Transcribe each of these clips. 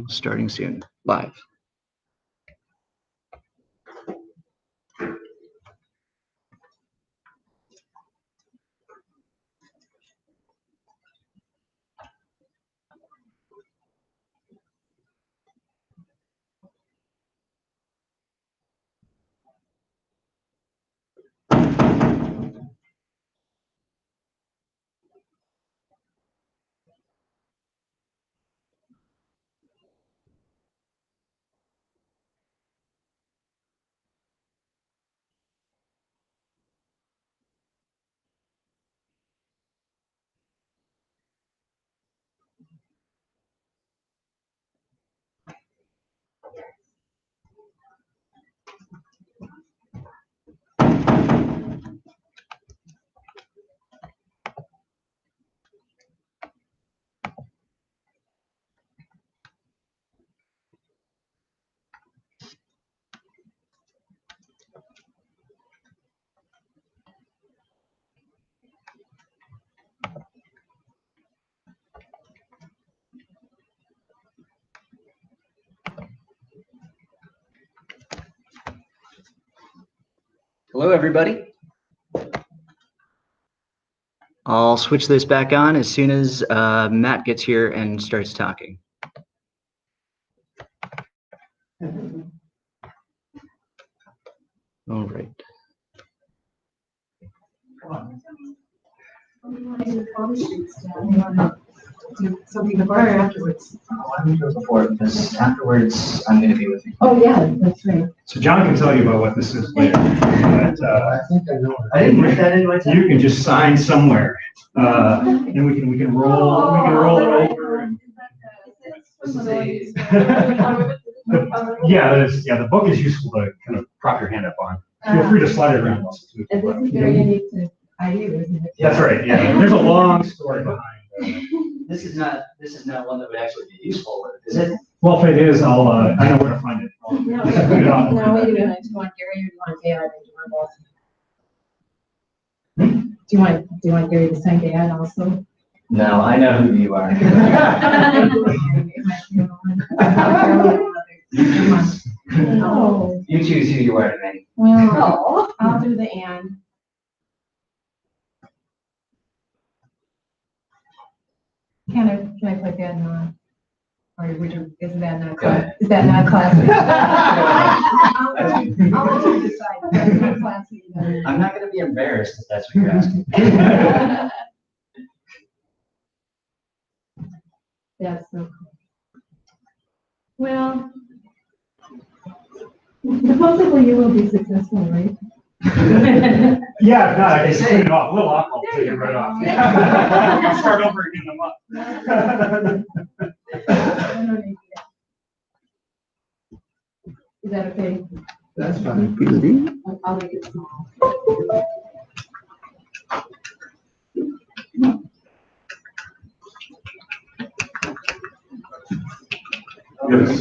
Zarling, starting soon, live. Hello, everybody. I'll switch this back on as soon as Matt gets here and starts talking. All right. Do something before or afterwards? Why don't we go before? Because afterwards, I'm going to be with you. Oh, yeah, that's right. So John can tell you about what this is later. But, I think I know. I didn't write that in my you can just sign somewhere, and we can roll it over. And, the book is useful to kind of prop your hand up on. Feel free to slide it around. And this is very unique to IU, isn't it? That's right. Yeah, there's a long story behind. This is not one that would actually be useful, is it? Well, if it is, I know where to find it. No, Just put it on. no, wait a minute. Do you want Gary or do you want Dad? Do you want Gary to sign Dad also? No, I know who you are. No. You choose who you are to me. Well, I'll do the and. Can I put that on? Or is that not class? Is that not classy? I'll let you decide. That's not classy. I'm not going to be embarrassed if that's what you're asking. That's so cool. Well, supposedly you will be successful, right? Yeah, no, I can clean it off. A little alcohol, take it right off. Start over again in a month. Is that okay? That's fine. I'll make it small.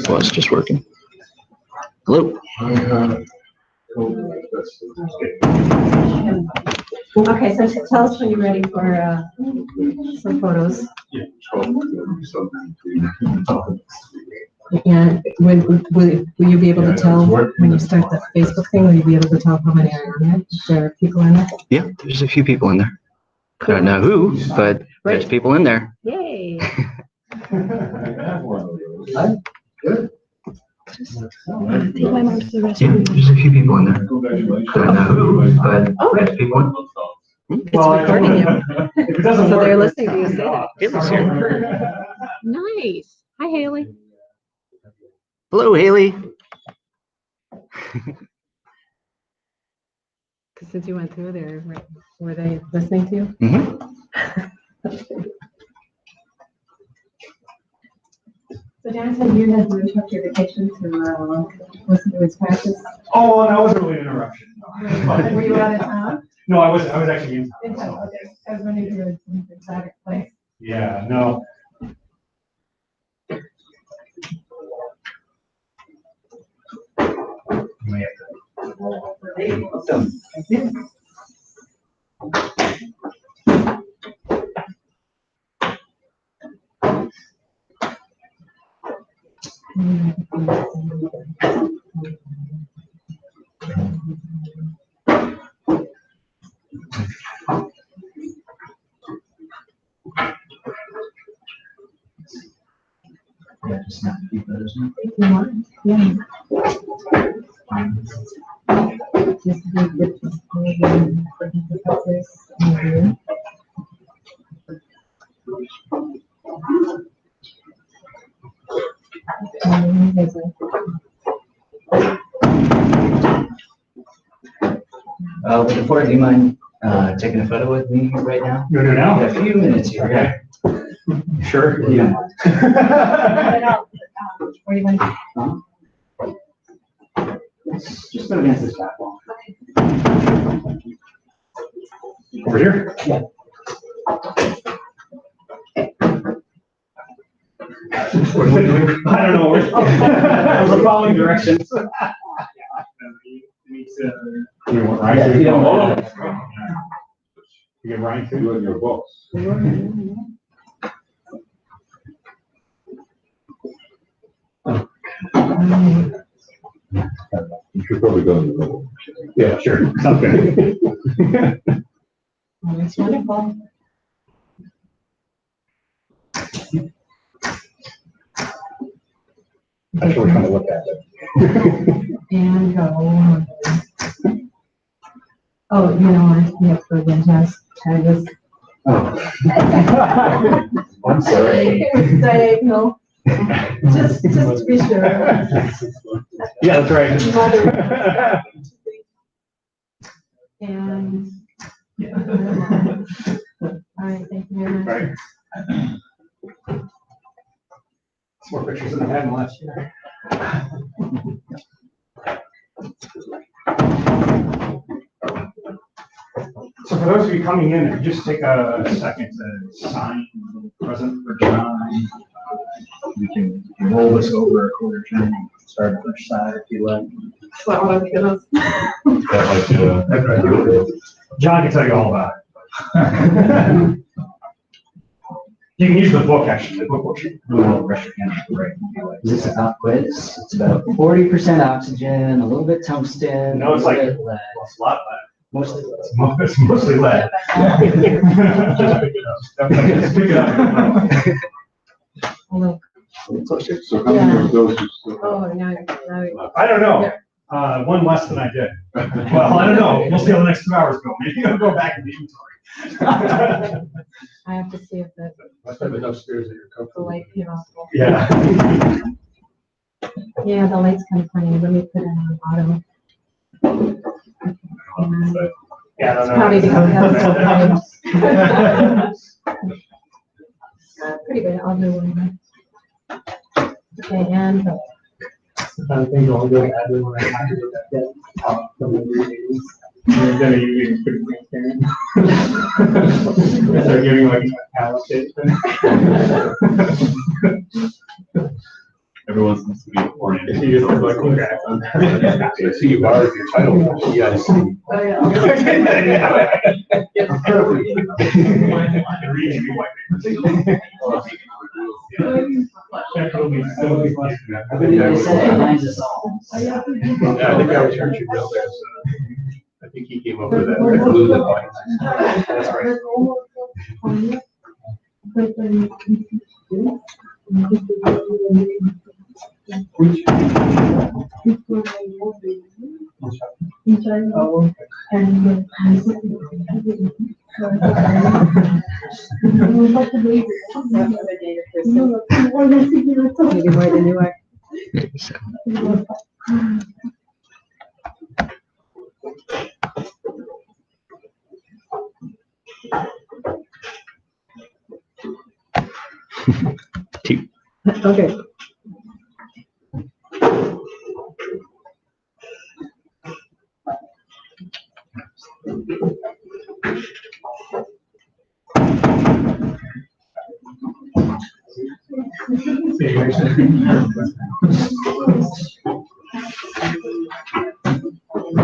Well, it's just working. Hello. Okay, so tell us when you're ready for some photos. And will you be able to tell when you start the Facebook thing, will you be able to tell how many are in it? If there are people in it? Yeah, there's a few people in there. I don't know who, but there's people in there. Yay. Good. Take my mom to the Yeah, restroom. there's a few people in there. I don't know who, but there's people in there. It's recording you. If it doesn't So work, they're listening to you say that. Haley's here. Nice. Hi, Haley. Hello, Haley. Since you went through there, were they listening to you? Mm-hmm. So Dan said you had to interrupt your vacation to listen to his practice. oh, that was really an interruption. Were you out of town? No, I was actually in town. So. Okay. I was wondering if you were in some exotic place. Yeah, no. You may have to roll over. Yeah, just snap a few photos now. Yeah. Just be good to see. Before, do you mind taking a photo with me right now? You want to do it now? We have a few minutes here. Okay. Sure. Yeah. Where do you want to Just go against this platform. Over here? Yeah. What are we doing? I don't know. We're following directions. You want Ryan to? Yeah, you don't want You get Ryan to in your books. You should probably go in the middle. Yeah, sure. Sounds good. Oh, that's wonderful. That's what we're trying to look at. And go. Oh, you know what? We have to just tag this. I'm sorry. Say, no. Just to be sure. Yeah, that's right. And. All right, thank you very much. Right. Some more pictures than I had last year. So for those of you coming in, if you just take a second to sign present for John. You can roll this over a quarter turn and start on each side if you like. John can tell you all about it. You can use the book, actually. The book will do a little brush your hand right. Is this a pop quiz? It's about 40% oxygen, a little bit tungsten. No, it's a like little bit lead. it's a lot less. Mostly lead. It's mostly lead. Just pick it up. Hello. So how many of those you still have? Oh, now. I don't know. One less than I did. Well, I don't know. We'll see how the next 2 hours go. Maybe I'll go back in the inventory. I have to see if the Must have enough stairs that you're comfortable. light came off. Yeah. Yeah, the light's kind of funny. Let me put it on auto. Yeah, I don't know. Probably because that's pretty good. I'll do one. Okay, and go. I think I'll go add it when I have to look at that top from the meetings. And then you get pretty transparent. Start giving like a allocation. Everyone seems to be oriented. You just like, okay. I see you borrowed your title from EIC. Oh, yeah. Everybody said it reminds us all. Yeah, I think I was heard you know that. I think he came up with that. I blew the line. That's right. Maybe more than you are. Maybe so. Two. Okay.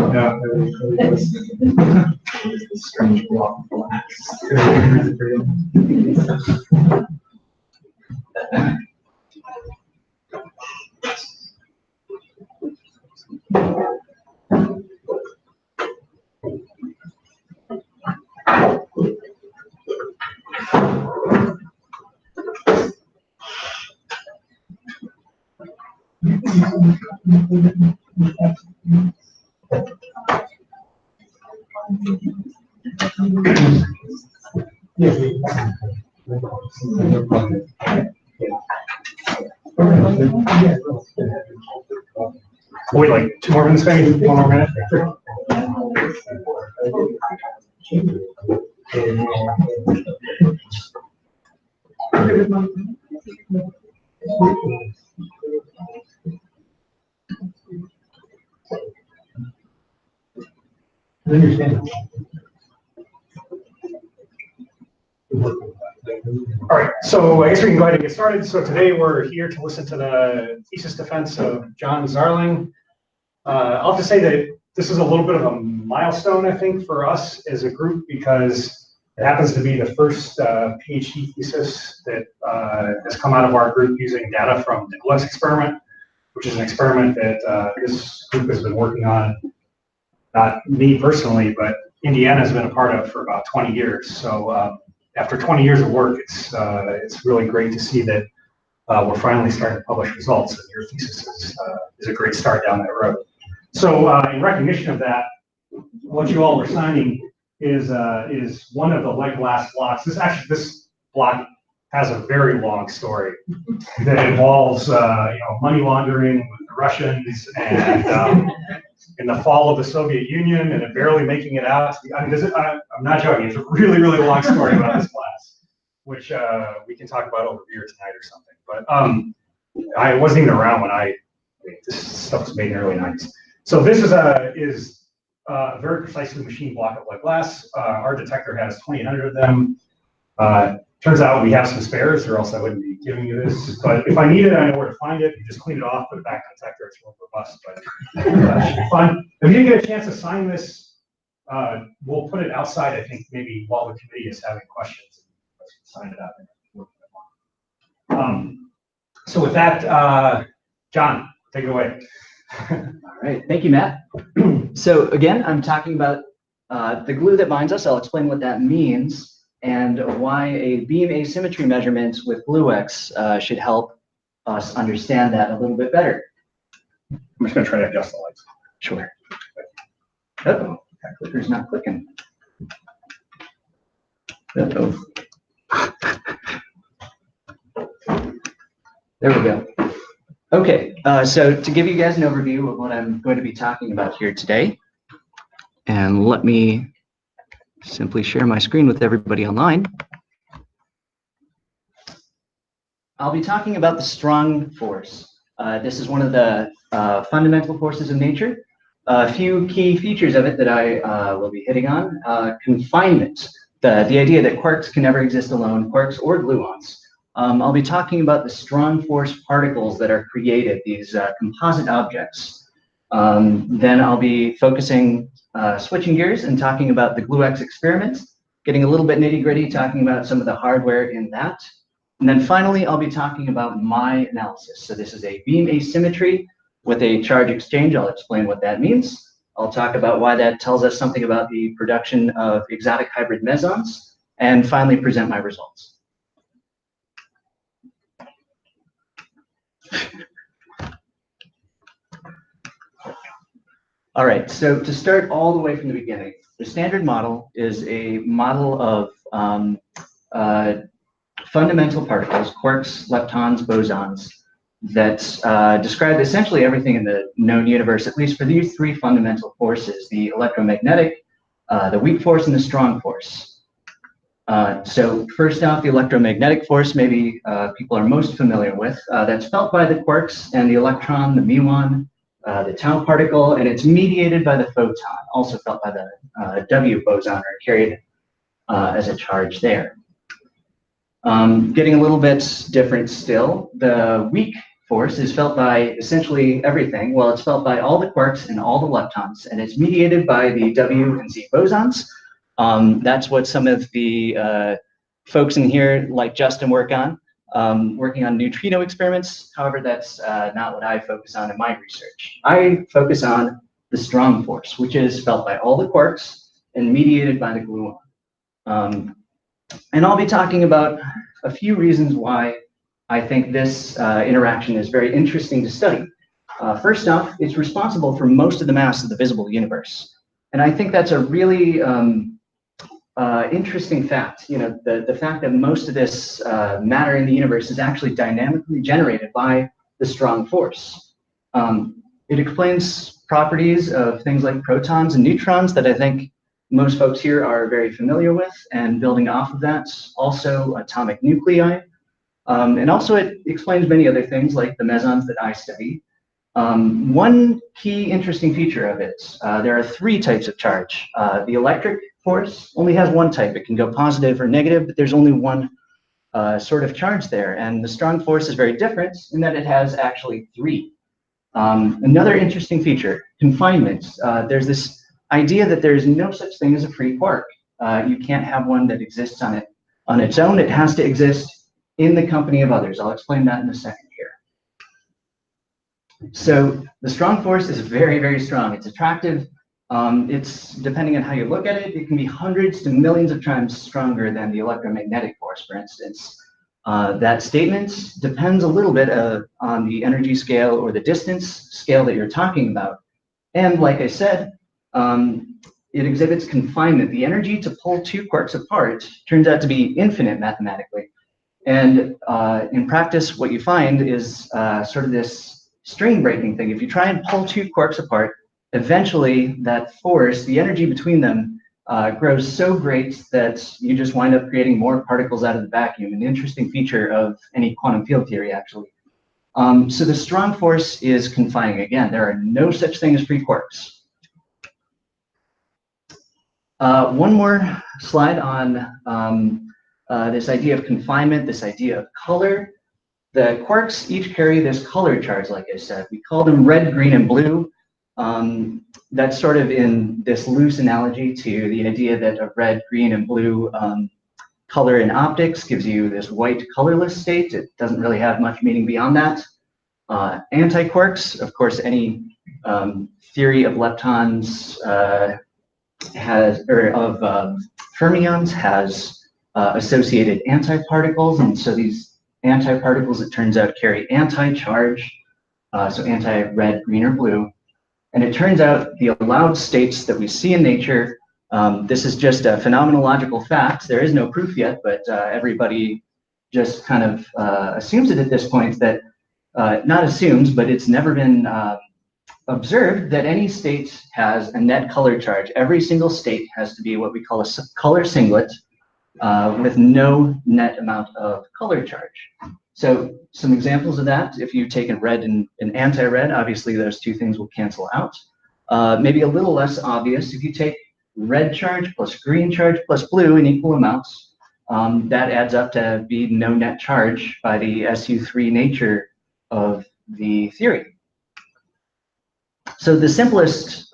Yeah. Strange block of glass. Wait, like 2 more minutes, maybe? 1 more minute? I understand. All right, so I guess we can go ahead and get started. So today we're here to listen to the thesis defense of John Zarling. I'll have to say that this is a little bit of a milestone, I think, for us as a group, because it happens to be the first PhD thesis that has come out of our group using data from the GLUX experiment, which is an experiment that this group has been working on, not me personally, but Indiana has been a part of for about 20 years. So after 20 years of work, it's really great to see that we're finally starting to publish results, and your thesis is a great start down that road. So in recognition of that, what you all are signing is one of the glass blocks. This block has a very long story that involves money laundering with the Russians and in the fall of the Soviet Union and it barely making it out. I mean, I'm not joking. It's a really, really long story about this class, which we can talk about over beer tonight or something. But I wasn't even around when this stuff was made in the early 90s. So this is a very precisely machined block of lead glass. Our detector has 2,800 of them. Turns out we have some spares, or else I wouldn't be giving you this. But if I need it, I know where to find it. You just clean it off, put it back in the detector. It's real robust, but should be fun. If you get a chance to sign this, we'll put it outside, I think, maybe while the committee is having questions. Sign it out. So with that, John, take it away. All right, thank you, Matt. So again, I'm talking about the glue that binds us. I'll explain what that means and why a beam asymmetry measurement with GlueX should help us understand that a little bit better. I'm just going to try to adjust the lights. Sure. Uh-oh, that clicker's not clicking. Uh-oh. There we go. Okay, so to give you guys an overview of what I'm going to be talking about here today, and let me simply share my screen with everybody online. I'll be talking about the strong force. This is one of the fundamental forces of nature. A few key features of it that I will be hitting on. Confinement, the idea that quarks can never exist alone, quarks or gluons. I'll be talking about the strong force particles that are created, these composite objects. Then I'll be focusing, switching gears and talking about the GlueX experiment, getting a little bit nitty-gritty, talking about some of the hardware in that. And then finally, I'll be talking about my analysis. So this is a beam asymmetry with a charge exchange. I'll explain what that means. I'll talk about why that tells us something about the production of exotic hybrid mesons, and finally present my results. All right, so to start all the way from the beginning, the standard model is a model of fundamental particles, quarks, leptons, bosons, that describe essentially everything in the known universe, at least for these three fundamental forces, the electromagnetic, the weak force, and the strong force. So first off, the electromagnetic force, maybe people are most familiar with, that's felt by the quarks and the electron, the muon, the tau particle, and it's mediated by the photon, also felt by the W boson, or carried as a charge there. Getting a little bit different still, the weak force is felt by essentially everything. Well, it's felt by all the quarks and all the leptons, and it's mediated by the W and Z bosons. That's what some of the folks in here, like Justin, work on, working on neutrino experiments. However, that's not what I focus on in my research. I focus on the strong force, which is felt by all the quarks and mediated by the gluon. And I'll be talking about a few reasons why I think this interaction is very interesting to study. First off, it's responsible for most of the mass of the visible universe. And I think that's a really interesting fact. You know, the fact that most of this matter in the universe is actually dynamically generated by the strong force. It explains properties of things like protons and neutrons that I think most folks here are very familiar with, and building off of that, also atomic nuclei. And also it explains many other things like the mesons that I study. One key interesting feature of it, there are 3 types of charge. The electric force only has one type. It can go positive or negative, but there's only one sort of charge there. And the strong force is very different in that it has actually 3. Another interesting feature, confinement. There's this idea that there's no such thing as a free quark. You can't have one that exists on its own. It has to exist in the company of others. I'll explain that in a second here. So the strong force is very, very strong. It's attractive. It's, depending on how you look at it, it can be hundreds to millions of times stronger than the electromagnetic force, for instance. That statement depends a little bit on the energy scale or the distance scale that you're talking about. And like I said, it exhibits confinement. The energy to pull 2 quarks apart turns out to be infinite mathematically. And in practice, what you find is sort of this string breaking thing. If you try and pull 2 quarks apart, eventually that force, the energy between them, grows so great that you just wind up creating more particles out of the vacuum. An interesting feature of any quantum field theory, actually. So the strong force is confining. Again, there are no such thing as free quarks. One more slide on this idea of confinement, this idea of color. The quarks each carry this color charge, like I said. We call them red, green, and blue. That's sort of in this loose analogy to the idea that a red, green, and blue color in optics gives you this white colorless state. It doesn't really have much meaning beyond that. Antiquarks, of course, any theory of leptons fermions has associated antiparticles, and so these antiparticles, it turns out, carry anti-charge, so anti-red, green, or blue. And it turns out the allowed states that we see in nature, this is just a phenomenological fact. There is no proof yet, but everybody just kind of assumes it at this point that, not assumes, but it's never been observed that any state has a net color charge. Every single state has to be what we call a color singlet with no net amount of color charge. So some examples of that, if you take a red and an anti-red, obviously those 2 things will cancel out. Maybe a little less obvious, if you take red charge plus green charge plus blue in equal amounts, that adds up to be no net charge by the SU3 nature of the theory. So the simplest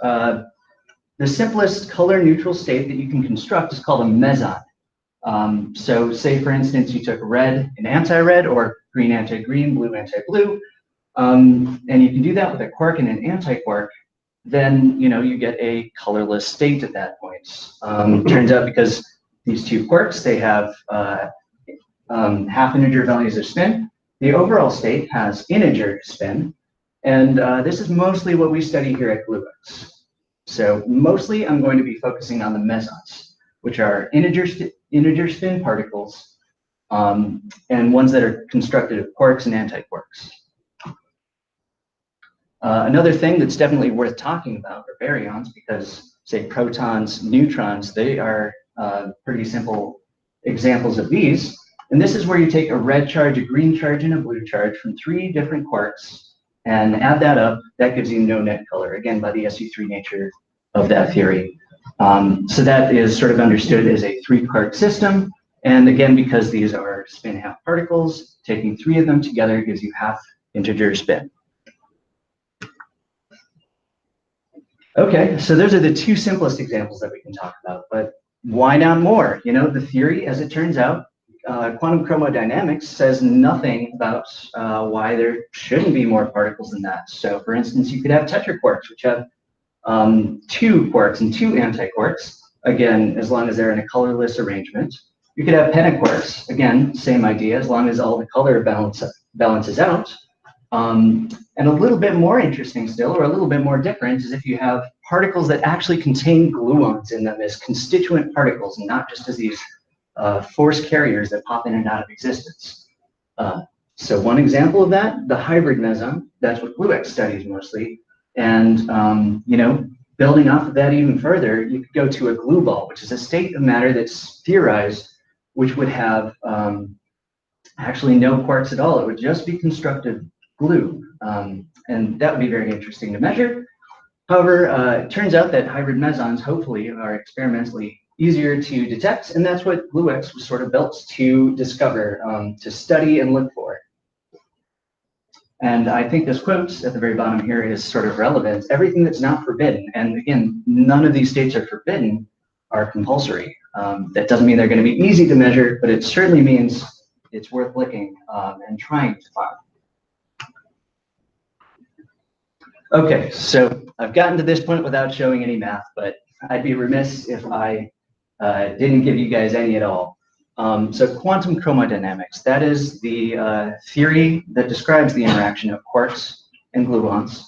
color neutral state that you can construct is called a meson. So say, for instance, you took red and anti-red, or green anti-green, blue anti-blue, and you can do that with a quark and an antiquark, then you get a colorless state at that point. Turns out because these 2 quarks, they have half integer values of spin, the overall state has integer spin, and this is mostly what we study here at GlueX. So mostly I'm going to be focusing on the mesons, which are integer spin particles, and ones that are constructed of quarks and antiquarks. Another thing that's definitely worth talking about are baryons, because, say, protons, neutrons, they are pretty simple examples of these. And this is where you take a red charge, a green charge, and a blue charge from 3 different quarks and add that up. That gives you no net color, again, by the SU3 nature of that theory. So that is sort of understood as a 3-quark system. And again, because these are spin half particles, taking 3 of them together gives you half integer spin. Okay, so those are the 2 simplest examples that we can talk about, but why not more? The theory, as it turns out, quantum chromodynamics says nothing about why there shouldn't be more particles than that. So for instance, you could have tetraquarks, which have 2 quarks and 2 antiquarks, again, as long as they're in a colorless arrangement. You could have pentaquarks, again, same idea, as long as all the color balances out. And a little bit more interesting still, or a little bit more different, is if you have particles that actually contain gluons in them as constituent particles, and not just as these force carriers that pop in and out of existence. So one example of that, the hybrid meson, that's what Gluex studies mostly. And you know, building off of that even further, you could go to a glue ball, which is a state of matter that's theorized, which would have actually no quarks at all. It would just be constructed glue. And that would be very interesting to measure. However, it turns out that hybrid mesons hopefully are experimentally easier to detect, and that's what Gluex was sort of built to discover, to study and look for. And I think this quote at the very bottom here is sort of relevant. Everything that's not forbidden, and again, none of these states are forbidden, are compulsory. That doesn't mean they're going to be easy to measure, but it certainly means it's worth looking and trying to find. Okay, so I've gotten to this point without showing any math, but I'd be remiss if I didn't give you guys any at all. So quantum chromodynamics, that is the theory that describes the interaction of quarks and gluons.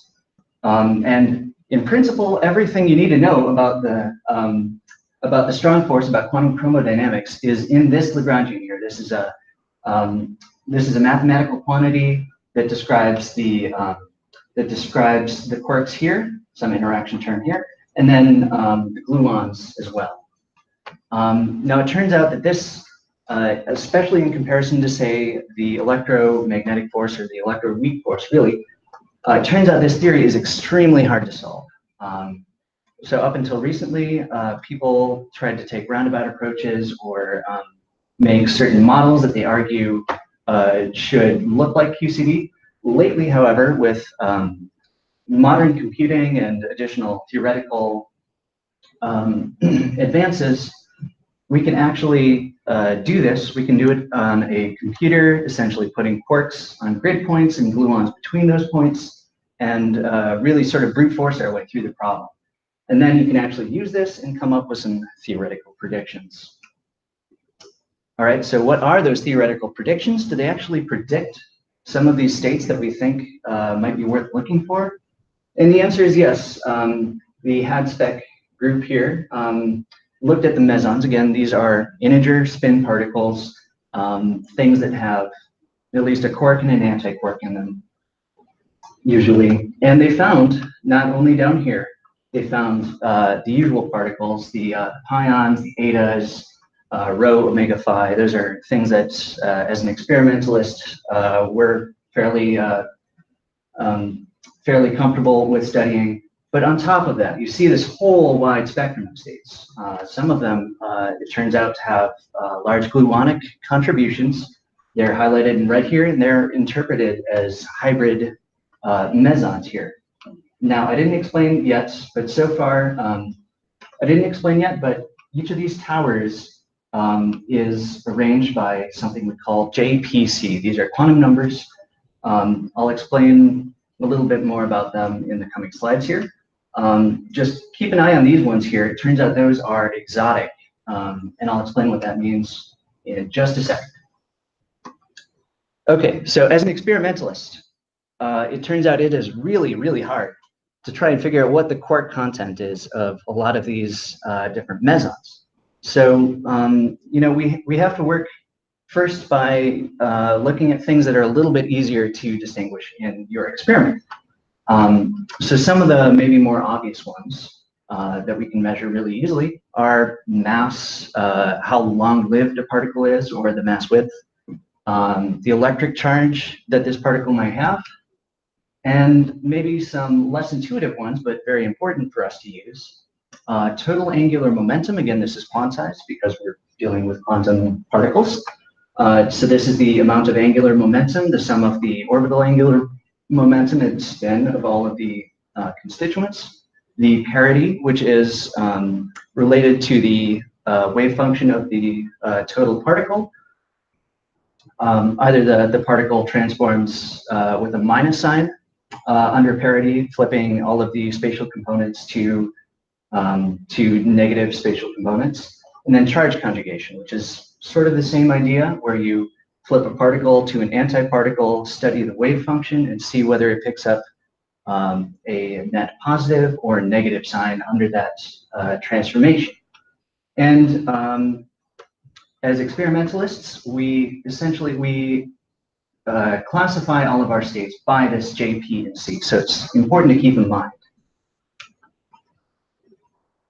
And in principle, everything you need to know about the strong force, about quantum chromodynamics, is in this Lagrangian here. This is a mathematical quantity that describes the quarks here, some interaction term here, and then the gluons as well. Now it turns out that this, especially in comparison to, say, the electromagnetic force or the electroweak force, really, it turns out this theory is extremely hard to solve. So up until recently, people tried to take roundabout approaches or make certain models that they argue should look like QCD. Lately, however, with modern computing and additional theoretical advances, we can actually do this. We can do it on a computer, essentially putting quarks on grid points and gluons between those points, and really sort of brute force our way through the problem. And then you can actually use this and come up with some theoretical predictions. All right, so what are those theoretical predictions? Do they actually predict some of these states that we think might be worth looking for? And the answer is yes. The HADSPEC group here looked at the mesons. Again, these are integer spin particles, things that have at least a quark and an antiquark in them, usually. And they found, not only down here, they found the usual particles, the pions, the etas, rho, omega phi. Those are things that, as an experimentalist, we're fairly comfortable with studying. But on top of that, you see this whole wide spectrum of states. Some of them, it turns out to have large gluonic contributions. They're highlighted in red here, and they're interpreted as hybrid mesons here. Now, I didn't explain yet, but so far, but each of these towers is arranged by something we call JPC. These are quantum numbers. I'll explain a little bit more about them in the coming slides here. Just keep an eye on these ones here. It turns out those are exotic, and I'll explain what that means in just a second. Okay, so as an experimentalist, it turns out it is really, really hard to try and figure out what the quark content is of a lot of these different mesons. So, you know, we have to work first by looking at things that are a little bit easier to distinguish in your experiment. So some of the maybe more obvious ones that we can measure really easily are mass, how long-lived a particle is, or the mass width, the electric charge that this particle might have, and maybe some less intuitive ones, but very important for us to use. Total angular momentum, again, this is quantized because we're dealing with quantum particles. So this is the amount of angular momentum, the sum of the orbital angular momentum and spin of all of the constituents. The parity, which is related to the wave function of the total particle. Either the particle transforms with a minus sign under parity, flipping all of the spatial components to negative spatial components, and then charge conjugation, which is sort of the same idea, where you flip a particle to an antiparticle, study the wave function, and see whether it picks up a net positive or negative sign under that transformation. And as experimentalists, we essentially classify all of our states by this J, P, and C. So it's important to keep in mind.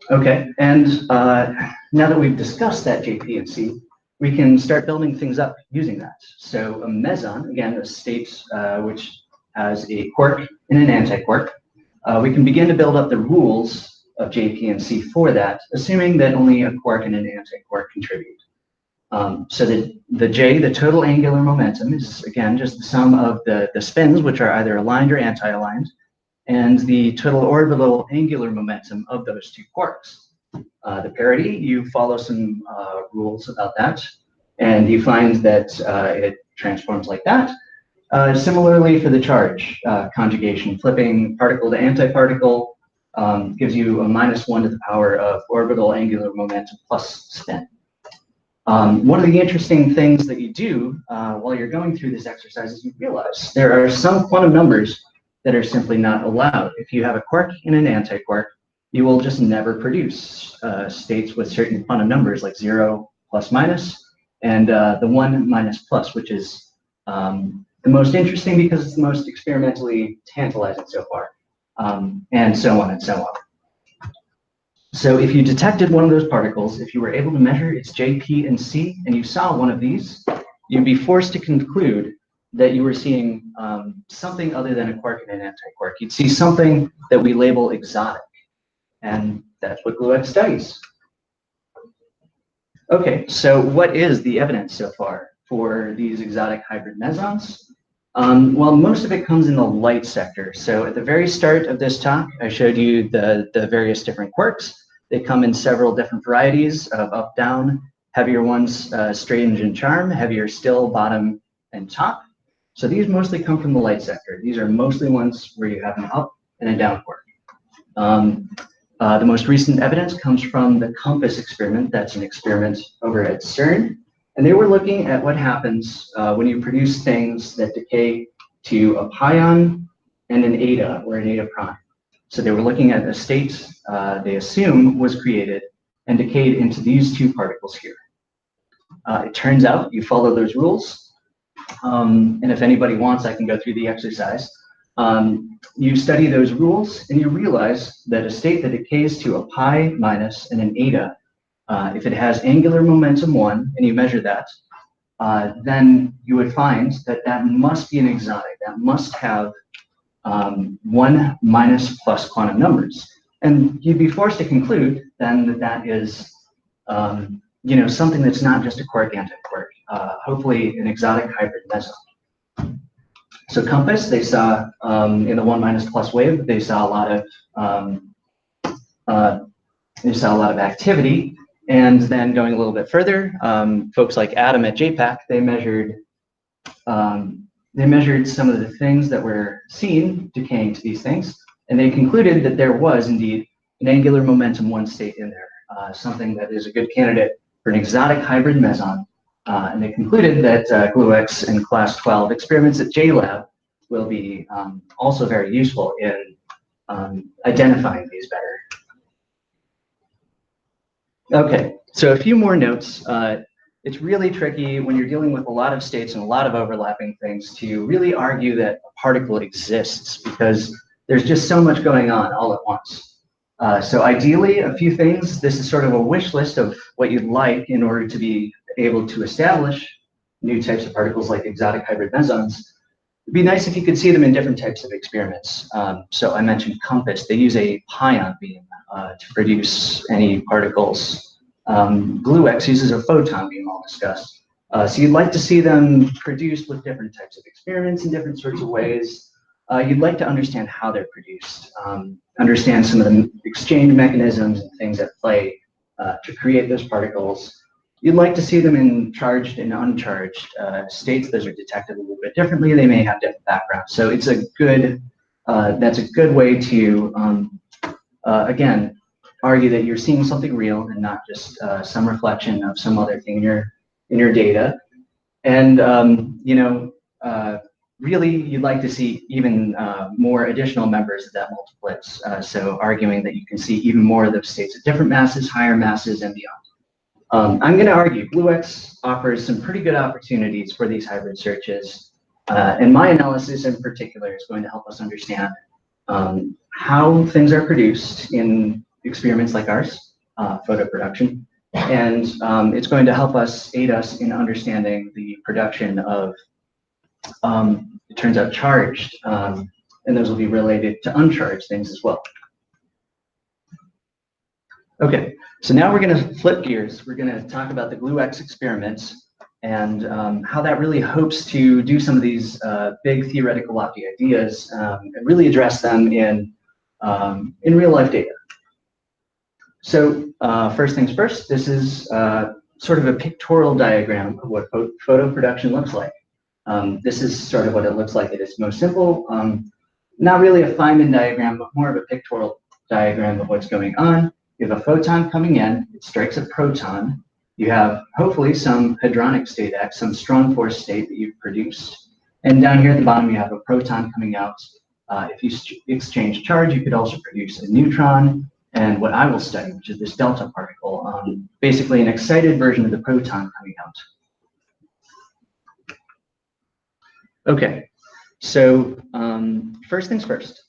Okay, and now that we've discussed that J, P, and C, we can start building things up using that. So a meson, again, a state which has a quark and an antiquark, we can begin to build up the rules of J, P, and C for that, assuming that only a quark and an antiquark contribute. So the J, the total angular momentum, is again just the sum of the spins, which are either aligned or anti-aligned, and the total orbital angular momentum of those two quarks. The parity, you follow some rules about that, and you find that it transforms like that. Similarly for the charge conjugation, flipping particle to antiparticle gives you a -1 to the power of orbital angular momentum plus spin. One of the interesting things that you do while you're going through this exercise is you realize there are some quantum numbers that are simply not allowed. If you have a quark and an antiquark, you will just never produce states with certain quantum numbers like 0, plus, minus, and the 1, minus, plus, which is the most interesting because it's the most experimentally tantalizing so far, and so on and so on. So if you detected one of those particles, if you were able to measure its J, P, and C, and you saw one of these, you'd be forced to conclude that you were seeing something other than a quark and an antiquark. You'd see something that we label exotic, and that's what GlueX studies. Okay, so what is the evidence so far for these exotic hybrid mesons? Well, most of it comes in the light sector. So at the very start of this talk, I showed you the various different quarks. They come in several different varieties of up, down, heavier ones, strange and charm, heavier still, bottom, and top. So these mostly come from the light sector. These are mostly ones where you have an up and a down quark. The most recent evidence comes from the COMPASS experiment. That's an experiment over at CERN. And they were looking at what happens when you produce things that decay to a pion and an eta, or an eta prime. So they were looking at a state they assume was created and decayed into these two particles here. It turns out you follow those rules. And if anybody wants, I can go through the exercise. You study those rules and you realize that a state that decays to a pi, minus, and an eta, if it has angular momentum 1 and you measure that, then you would find that that must be an exotic. That must have 1, minus, plus quantum numbers. And you'd be forced to conclude then that that is something that's not just a quark antiquark, hopefully an exotic hybrid meson. So COMPASS, they saw in the 1, minus, plus wave, they saw a lot of activity. And then going a little bit further, folks like Adam at JPAC, they measured some of the things that were seen decaying to these things, and they concluded that there was indeed an angular momentum 1 state in there, something that is a good candidate for an exotic hybrid meson. And they concluded that GlueX and class 12 experiments at JLab will be also very useful in identifying these better. Okay, so a few more notes. It's really tricky when you're dealing with a lot of states and a lot of overlapping things to really argue that a particle exists because there's just so much going on all at once. So ideally, a few things. This is sort of a wish list of what you'd like in order to be able to establish new types of particles like exotic hybrid mesons. It'd be nice if you could see them in different types of experiments. So I mentioned COMPASS. They use a pion beam to produce any particles. GlueX uses a photon beam, I'll discuss. So you'd like to see them produced with different types of experiments in different sorts of ways. You'd like to understand how they're produced, understand some of the exchange mechanisms and things at play to create those particles. You'd like to see them in charged and uncharged states. Those are detected a little bit differently. They may have different backgrounds. So it's a good, that's a good way to, again, argue that you're seeing something real and not just some reflection of some other thing in your data. And really, you'd like to see even more additional members of that multiplex. So arguing that you can see even more of those states at different masses, higher masses, and beyond. I'm going to argue BlueX offers some pretty good opportunities for these hybrid searches. And my analysis in particular is going to help us understand how things are produced in experiments like ours, photo production. And it's going to help us, aid us in understanding the production of it turns out charged, and those will be related to uncharged things as well. Okay, so now we're going to flip gears. We're going to talk about the BlueX experiments and how that really hopes to do some of these big theoretical lofty ideas and really address them in real life data. So first things first, this is sort of a pictorial diagram of what photo production looks like. This is sort of what it looks like at its most simple. Not really a Feynman diagram, but more of a pictorial diagram of what's going on. You have a photon coming in, it strikes a proton. You have hopefully some hadronic state X, some strong force state that you've produced. And down here at the bottom, you have a proton coming out. If you exchange charge, you could also produce a neutron and what I will study, which is this delta particle, basically an excited version of the proton coming out. Okay, so first things first.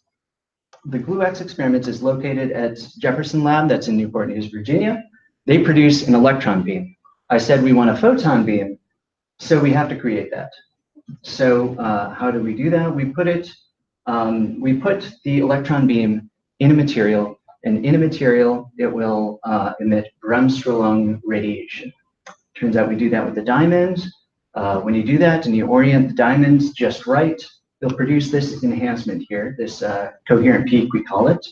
The BlueX experiments is located at Jefferson Lab, that's in Newport News, Virginia. They produce an electron beam. I said we want a photon beam, so we have to create that. So how do we do that? We put the electron beam in a material, and in a material it will emit Bremsstrahlung radiation. Turns out we do that with the diamond. When you do that and you orient the diamonds just right, you'll produce this enhancement here, this coherent peak, we call it.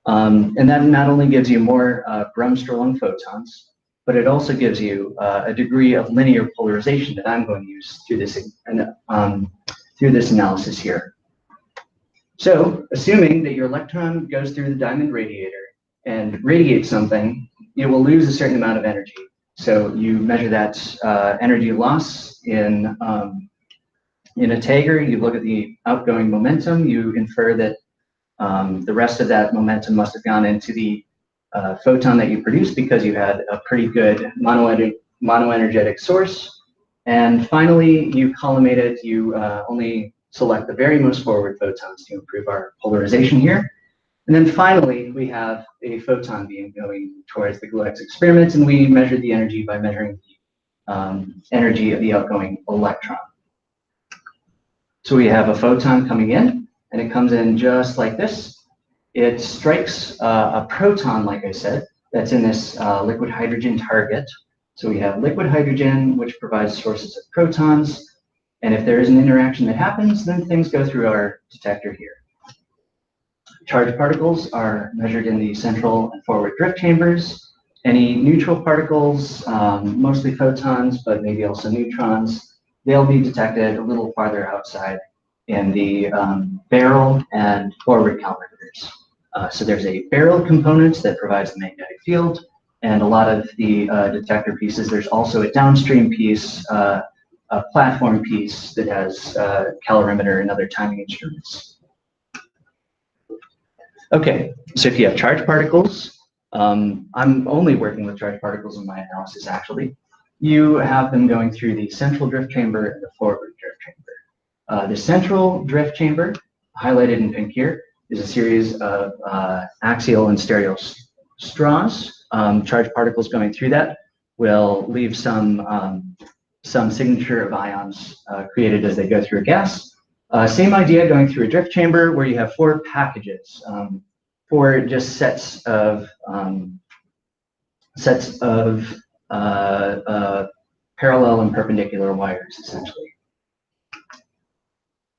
And that not only gives you more Bremsstrahlung photons, but it also gives you a degree of linear polarization that I'm going to use through this analysis here. So, assuming that your electron goes through the diamond radiator and radiates something, it will lose a certain amount of energy. So you measure that energy loss in a tagger. You look at the outgoing momentum. You infer that the rest of that momentum must have gone into the photon that you produced because you had a pretty good monoenergetic source. And finally, you collimate it. You only select the very most forward photons to improve our polarization here. And then finally, we have a photon beam going towards the BlueX experiments, and we measure the energy by measuring the energy of the outgoing electron. So we have a photon coming in, and it comes in just like this. It strikes a proton, like I said, that's in this liquid hydrogen target. So we have liquid hydrogen, which provides sources of protons. And if there is an interaction that happens, then things go through our detector here. Charged particles are measured in the central and forward drift chambers. Any neutral particles, mostly photons, but maybe also neutrons, they'll be detected a little farther outside in the barrel and forward calorimeters. So there's a barrel component that provides the magnetic field, and a lot of the detector pieces, there's also a downstream piece, a platform piece that has calorimeter and other timing instruments. Okay, so if you have charged particles, I'm only working with charged particles in my analysis actually. You have them going through the central drift chamber and the forward drift chamber. The central drift chamber, highlighted in pink here, is a series of axial and stereo straws. Charged particles going through that will leave some signature of ions created as they go through a gas. Same idea going through a drift chamber where you have four packages, four just sets of parallel and perpendicular wires, essentially.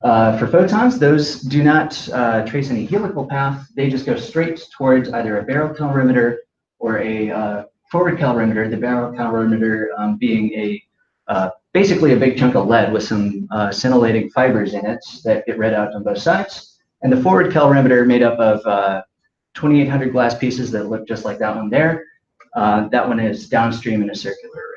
For photons, those do not trace any helical path. They just go straight towards either a barrel calorimeter or a forward calorimeter, the barrel calorimeter being basically a big chunk of lead with some scintillating fibers in it that get read out on both sides. And the forward calorimeter made up of 2,800 glass pieces that look just like that one there. That one is downstream in a circular array.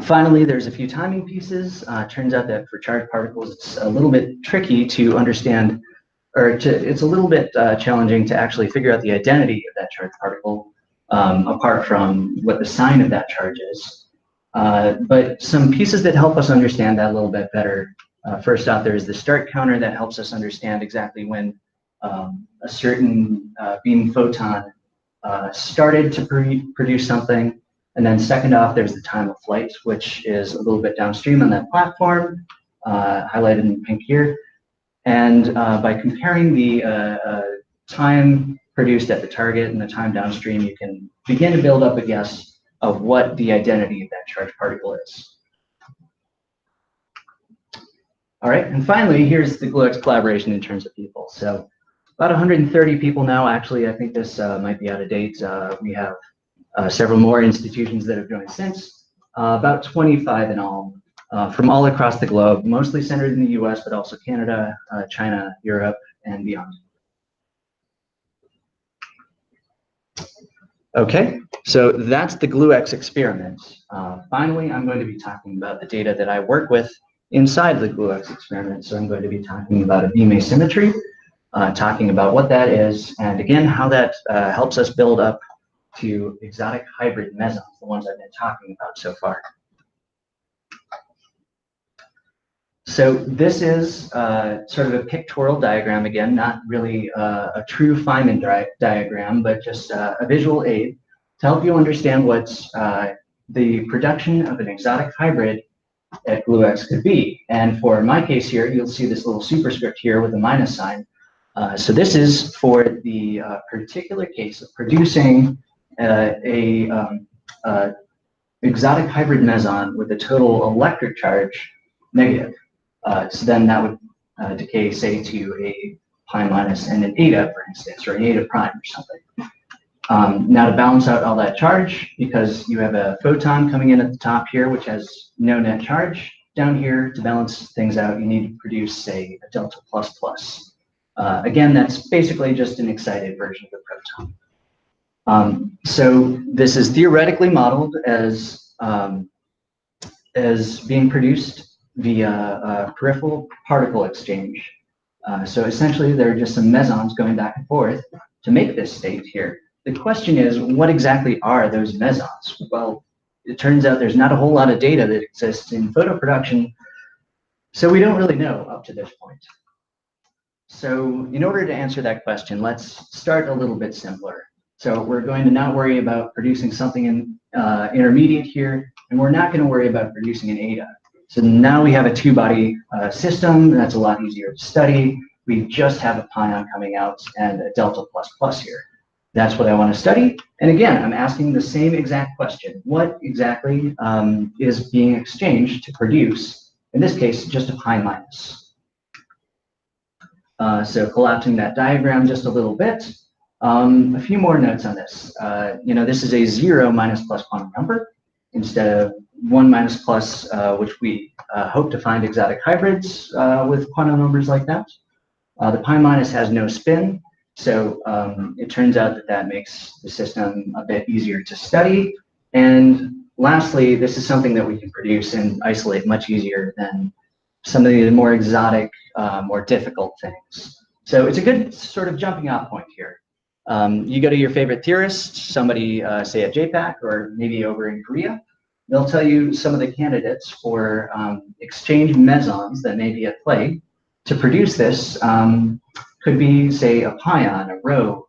Finally, there's a few timing pieces. Turns out that for charged particles, it's a little bit tricky to understand, it's a little bit challenging to actually figure out the identity of that charged particle apart from what the sign of that charge is. But some pieces that help us understand that a little bit better. First off, there's the start counter that helps us understand exactly when a certain beam photon started to produce something. And then second off, there's the time of flight, which is a little bit downstream on that platform, highlighted in pink here. And by comparing the time produced at the target and the time downstream, you can begin to build up a guess of what the identity of that charged particle is. All right, and finally, here's the GlueX collaboration in terms of people. So about 130 people now. Actually, I think this might be out of date. We have several more institutions that have joined since, about 25 in all, from all across the globe, mostly centered in the US, but also Canada, China, Europe, and beyond. Okay, so that's the GlueX experiment. Finally, I'm going to be talking about the data that I work with inside the GlueX experiment. So I'm going to be talking about a beam asymmetry, talking about what that is, and again, how that helps us build up to exotic hybrid mesons, the ones I've been talking about so far. So this is sort of a pictorial diagram, again, not really a true Feynman diagram, but just a visual aid to help you understand what's the production of an exotic hybrid at GlueX could be. And for my case here, you'll see this little superscript here with a minus sign. So this is for the particular case of producing exotic hybrid meson with a total electric charge negative. So then that would decay, say, to a pi minus and an eta, for instance, or an eta prime or something. Now to balance out all that charge, because you have a photon coming in at the top here, which has no net charge, down here to balance things out, you need to produce, say, a delta plus plus. Again, that's basically just an excited version of the proton. So this is theoretically modeled as being produced via peripheral particle exchange. So essentially, there are just some mesons going back and forth to make this state here. The question is, what exactly are those mesons? Well, it turns out there's not a whole lot of data that exists in photo production, so we don't really know up to this point. So in order to answer that question, let's start a little bit simpler. So we're going to not worry about producing something in intermediate here, and we're not going to worry about producing an eta. So now we have a two-body system. That's a lot easier to study. We just have a pion coming out and a delta plus plus here. That's what I want to study. And again, I'm asking the same exact question. What exactly is being exchanged to produce, in this case, just a pi minus? So collapsing that diagram just a little bit. A few more notes on this. This is a 0 minus plus quantum number instead of 1 minus plus, which we hope to find exotic hybrids with quantum numbers like that. The pi minus has no spin, so it turns out that that makes the system a bit easier to study. And lastly, this is something that we can produce and isolate much easier than some of the more exotic, more difficult things. So it's a good sort of jumping off point here. You go to your favorite theorist, somebody say at JPAC or maybe over in Korea, they'll tell you some of the candidates for exchange mesons that may be at play to produce this. Could be, say, a pion, a rho,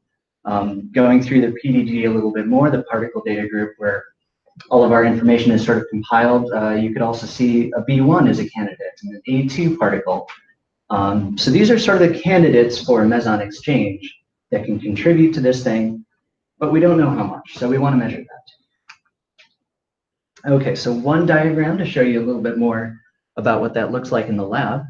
going through the PDG a little bit more, the particle data group where all of our information is sort of compiled. You could also see a B1 as a candidate and an A2 particle. So these are sort of the candidates for meson exchange that can contribute to this thing, but we don't know how much, so we want to measure that. Okay, so one diagram to show you a little bit more about what that looks like in the lab.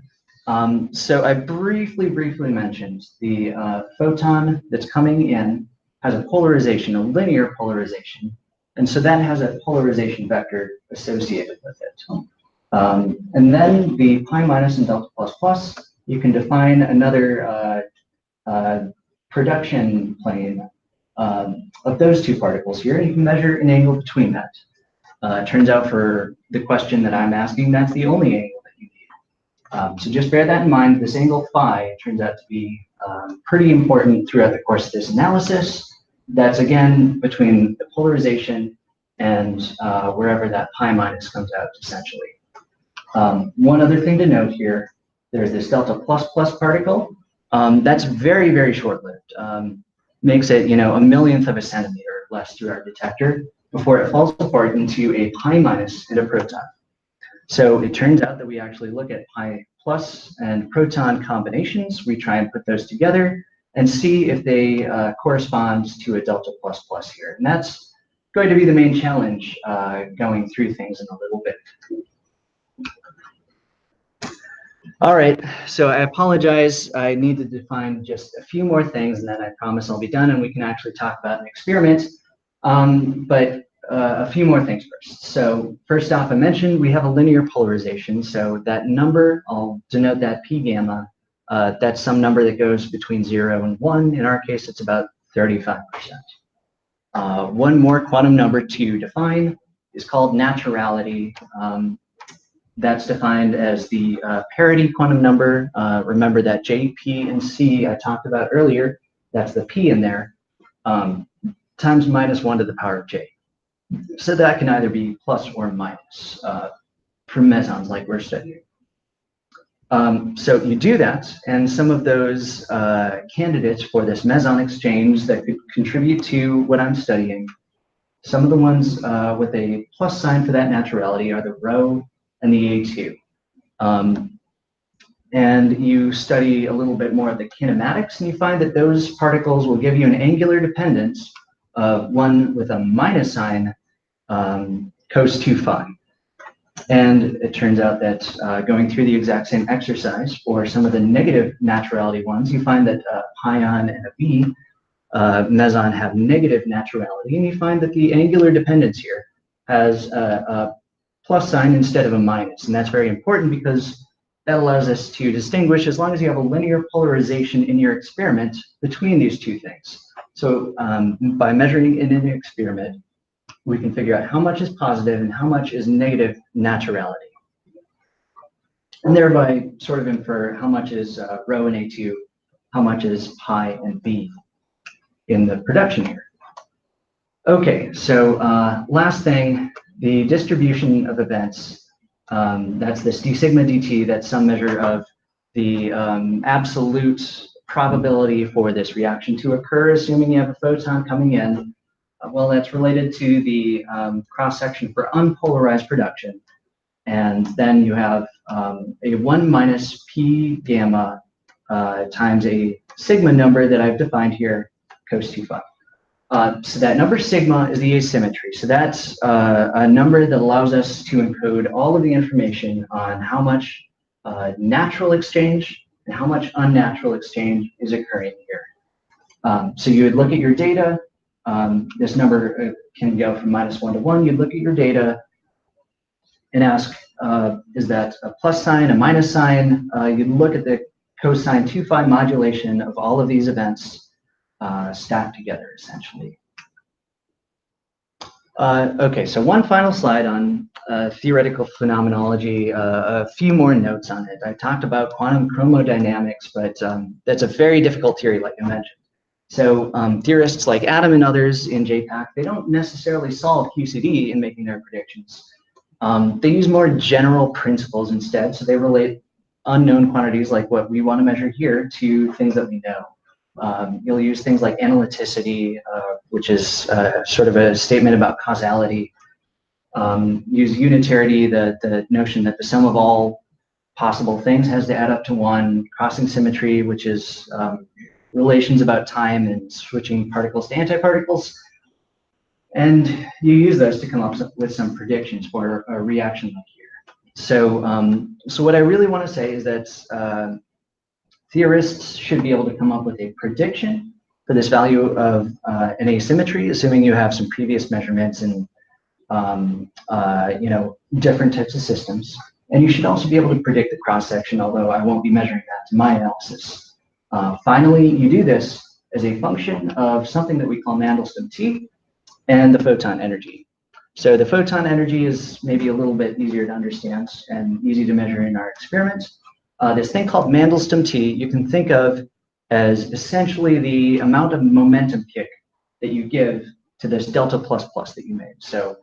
So I briefly mentioned the photon that's coming in has a polarization, a linear polarization, and so that has a polarization vector associated with it. And then the pi minus and delta plus plus, you can define another production plane of those two particles here, and you can measure an angle between that. It turns out for the question that I'm asking, that's the only angle that you need. So just bear that in mind. This angle phi turns out to be pretty important throughout the course of this analysis. That's again between the polarization and wherever that pi minus comes out, essentially. One other thing to note here, there's this delta plus plus particle. That's very, very short-lived. Makes it, a millionth of a centimeter less through our detector before it falls apart into a pi minus and a proton. So it turns out that we actually look at pi plus and proton combinations. We try and put those together and see if they correspond to a delta plus plus here. And that's going to be the main challenge going through things in a little bit. All right, so I apologize. I need to define just a few more things, and then I promise I'll be done, and we can actually talk about an experiment. But a few more things first. So first off, I mentioned we have a linear polarization. So that number, I'll denote that P gamma. That's some number that goes between 0 and 1. In our case, it's about 35%. One more quantum number to define is called naturality. That's defined as the parity quantum number. Remember that J, P, and C I talked about earlier. That's the P in there, times minus 1 to the power of J. So that can either be plus or minus for mesons like we're studying. So you do that, and some of those candidates for this meson exchange that could contribute to what I'm studying, some of the ones with a plus sign for that naturality are the rho and the A2. And you study a little bit more of the kinematics, and you find that those particles will give you an angular dependence of one with a minus sign cos 2 phi. And it turns out that going through the exact same exercise for some of the negative naturality ones, you find that pion and a V meson have negative naturality, and you find that the angular dependence here has a plus sign instead of a minus. And that's very important because that allows us to distinguish, as long as you have a linear polarization in your experiment, between these two things. So by measuring in an experiment, we can figure out how much is positive and how much is negative naturality. And thereby sort of infer how much is rho and A2, how much is pi and B in the production here. Okay, so last thing, the distribution of events. That's this d sigma dt, that's some measure of the absolute probability for this reaction to occur, assuming you have a photon coming in. Well, that's related to the cross-section for unpolarized production. And then you have a 1 minus p gamma times a sigma number that I've defined here, cos 2 phi. So that number sigma is the asymmetry. So that's a number that allows us to encode all of the information on how much natural exchange and how much unnatural exchange is occurring here. So you would look at your data. This number can go from -1 to 1. You'd look at your data and ask, is that a plus sign, a minus sign? You'd look at the cosine 2 phi modulation of all of these events stacked together, essentially. Okay, so one final slide on theoretical phenomenology, a few more notes on it. I talked about quantum chromodynamics, but that's a very difficult theory, like I mentioned. So theorists like Adam and others in JPAC, they don't necessarily solve QCD in making their predictions. They use more general principles instead, so they relate unknown quantities like what we want to measure here to things that we know. You'll use things like analyticity, which is sort of a statement about causality. Use unitarity, the notion that the sum of all possible things has to add up to 1. Crossing symmetry, which is relations about time and switching particles to antiparticles. And you use those to come up with some predictions for a reaction like here. So, so what I really want to say is that theorists should be able to come up with a prediction for this value of an asymmetry, assuming you have some previous measurements in different types of systems. And you should also be able to predict the cross-section, although I won't be measuring that in my analysis. Finally, you do this as a function of something that we call Mandelstam T and the photon energy. So the photon energy is maybe a little bit easier to understand and easy to measure in our experiment. This thing called Mandelstam T, you can think of as essentially the amount of momentum kick that you give to this delta plus plus that you made. So,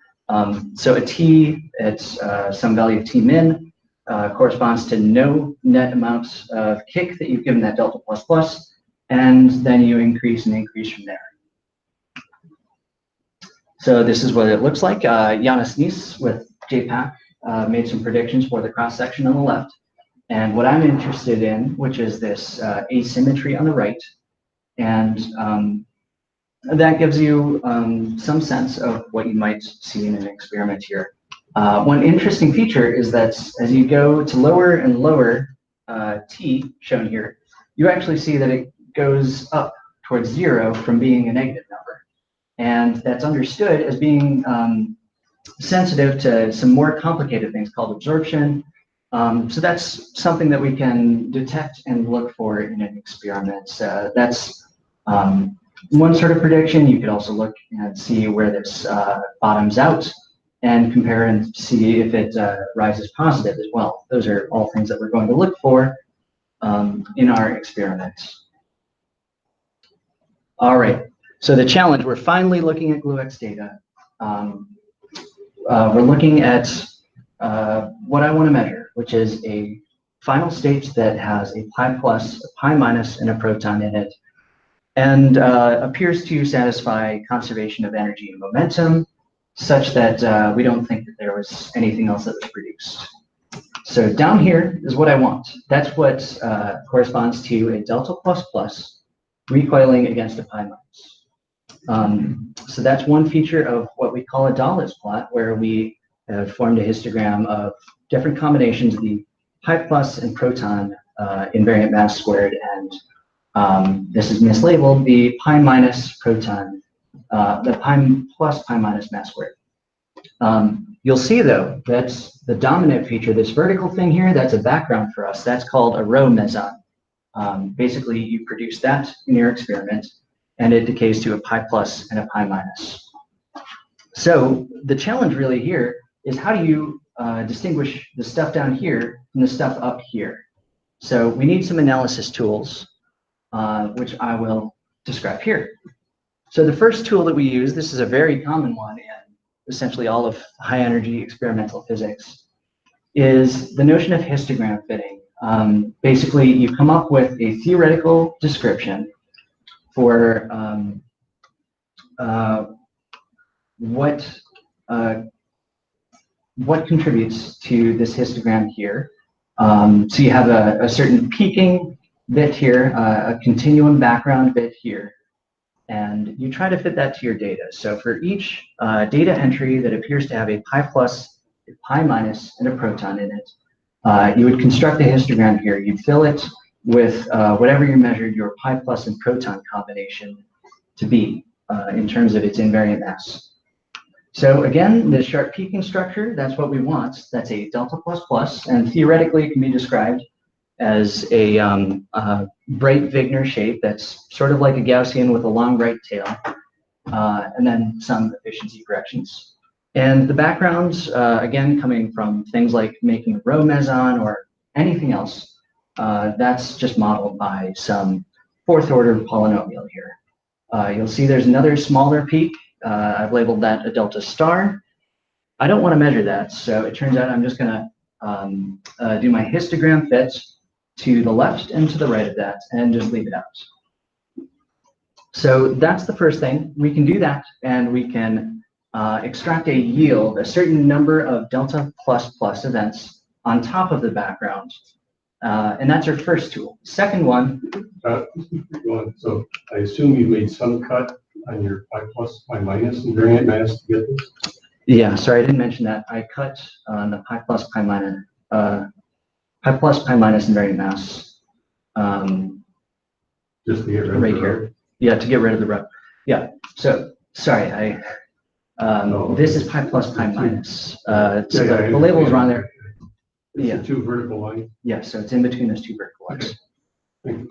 so a T at some value of T min corresponds to no net amount of kick that you've given that delta plus plus, and then you increase and increase from there. So this is what it looks like. Janis Nies with JPAC made some predictions for the cross section on the left. And what I'm interested in, which is this asymmetry on the right, and that gives you some sense of what you might see in an experiment here. One interesting feature is that as you go to lower and lower T, shown here, you actually see that it goes up towards 0 from being a negative number. And that's understood as being sensitive to some more complicated things called absorption. So that's something that we can detect and look for in an experiment. That's one sort of prediction. You could also look and see where this bottoms out and compare and see if it rises positive as well. Those are all things that we're going to look for in our experiments. All right, so the challenge, we're finally looking at GlueX data. We're looking at what I want to measure, which is a final state that has a pi plus, a pi minus, and a proton in it, and appears to satisfy conservation of energy and momentum, such that we don't think that there was anything else that was produced. So down here is what I want. That's what corresponds to a delta plus plus recoiling against a pi minus. So that's one feature of what we call a Dawes plot, where we have formed a histogram of different combinations of the pi plus and proton invariant mass squared, and this is mislabeled the pi minus proton, the pi plus pi minus mass squared. You'll see though, that's the dominant feature, this vertical thing here, that's a background for us. That's called a rho meson. Basically, you produce that in your experiment, and it decays to a pi plus and a pi minus. So the challenge really here is how do you distinguish the stuff down here from the stuff up here? So we need some analysis tools, which I will describe here. So the first tool that we use, this is a very common one in essentially all of high energy experimental physics, is the notion of histogram fitting. Basically, you come up with a theoretical description for what contributes to this histogram here. So you have a certain peaking bit here, a continuum background bit here, and you try to fit that to your data. So for each data entry that appears to have a pi plus, a pi minus, and a proton in it, you would construct a histogram here. You'd fill it with whatever you measured your pi plus and proton combination to be in terms of its invariant mass. So again, this sharp peaking structure, that's what we want. That's a delta plus plus, and theoretically it can be described as a bright Wigner shape that's sort of like a Gaussian with a long right tail, and then some efficiency corrections. And the backgrounds, again, coming from things like making a rho meson or anything else, that's just modeled by some fourth order polynomial here. You'll see there's another smaller peak. I've labeled that a delta star. I don't want to measure that, so it turns out I'm just going to do my histogram fit to the left and to the right of that and just leave it out. So that's the first thing. We can do that, and we can extract a yield, a certain number of delta plus plus events on top of the background. And that's our first tool. Second one. So I assume you made some cut on your pi plus, pi minus invariant mass to get this? Yeah, sorry, I didn't mention that. I cut on the pi plus, pi minus, invariant mass. Just to get rid of right the here. rho. Yeah, to get rid of the rho. Yeah, so sorry, this is pi plus, pi minus. So the label is wrong there. It's Yeah. the two vertical lines. Yeah, so it's in between those two vertical lines. Okay. Thank you.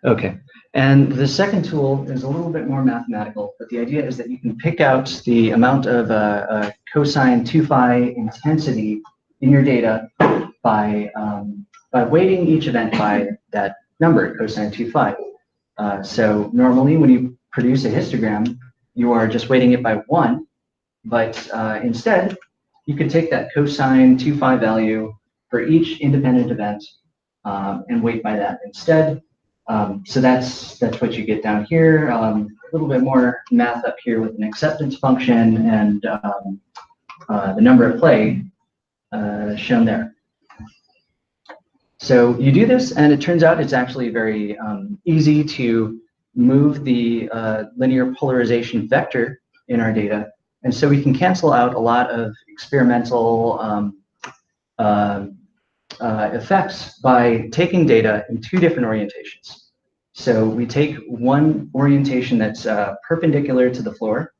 Okay, And the second tool is a little bit more mathematical, but the idea is that you can pick out the amount of cosine 2 phi intensity in your data by weighting each event by that number, cosine 2 phi. So normally when you produce a histogram, you are just weighting it by 1, but instead, you can take that cosine 2 phi value for each independent event and weight by that instead. So that's what you get down here. A little bit more math up here with an acceptance function and the number at play shown there. So you do this, and it turns out it's actually very easy to move the linear polarization vector in our data. And so we can cancel out a lot of experimental effects by taking data in 2 different orientations. So we take one orientation that's perpendicular to the floor,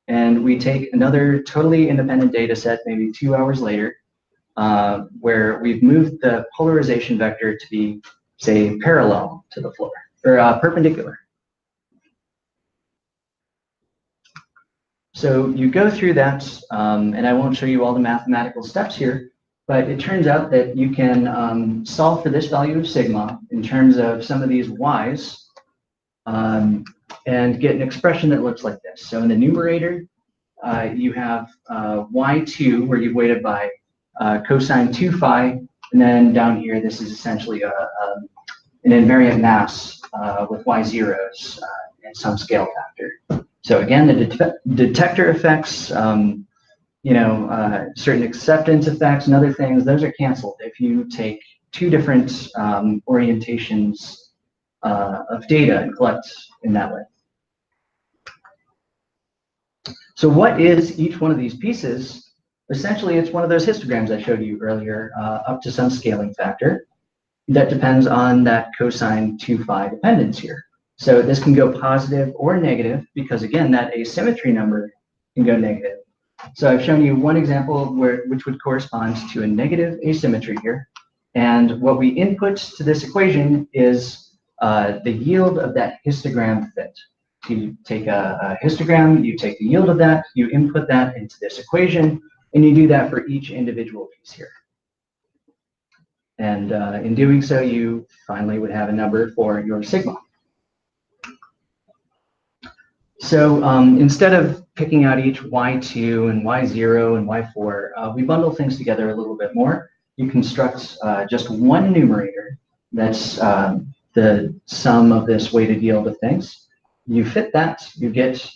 and we take another totally independent data set, maybe 2 hours later, where we've moved the polarization vector to be, say, parallel to the floor, or perpendicular. So you go through that, and I won't show you all the mathematical steps here, but it turns out that you can solve for this value of sigma in terms of some of these y's and get an expression that looks like this. So in the numerator, you have y2, where you've weighted by cosine 2 phi, and then down here, this is essentially an invariant mass with y zeros and some scale factor. So again, the detector effects, certain acceptance effects and other things, those are canceled if you take 2 different orientations of data and collect in that way. So what is each one of these pieces? Essentially, it's one of those histograms I showed you earlier, up to some scaling factor that depends on that cosine 2 phi dependence here. So this can go positive or negative because, again, that asymmetry number can go negative. So I've shown you one example which would correspond to a negative asymmetry here. And what we input to this equation is the yield of that histogram fit. So you take a histogram, you take the yield of that, you input that into this equation, and you do that for each individual piece here. And in doing so, you finally would have a number for your sigma. So instead of picking out each y2 and y0 and y4, we bundle things together a little bit more. You construct just one numerator that's the sum of this weighted yield of things. You fit that, you get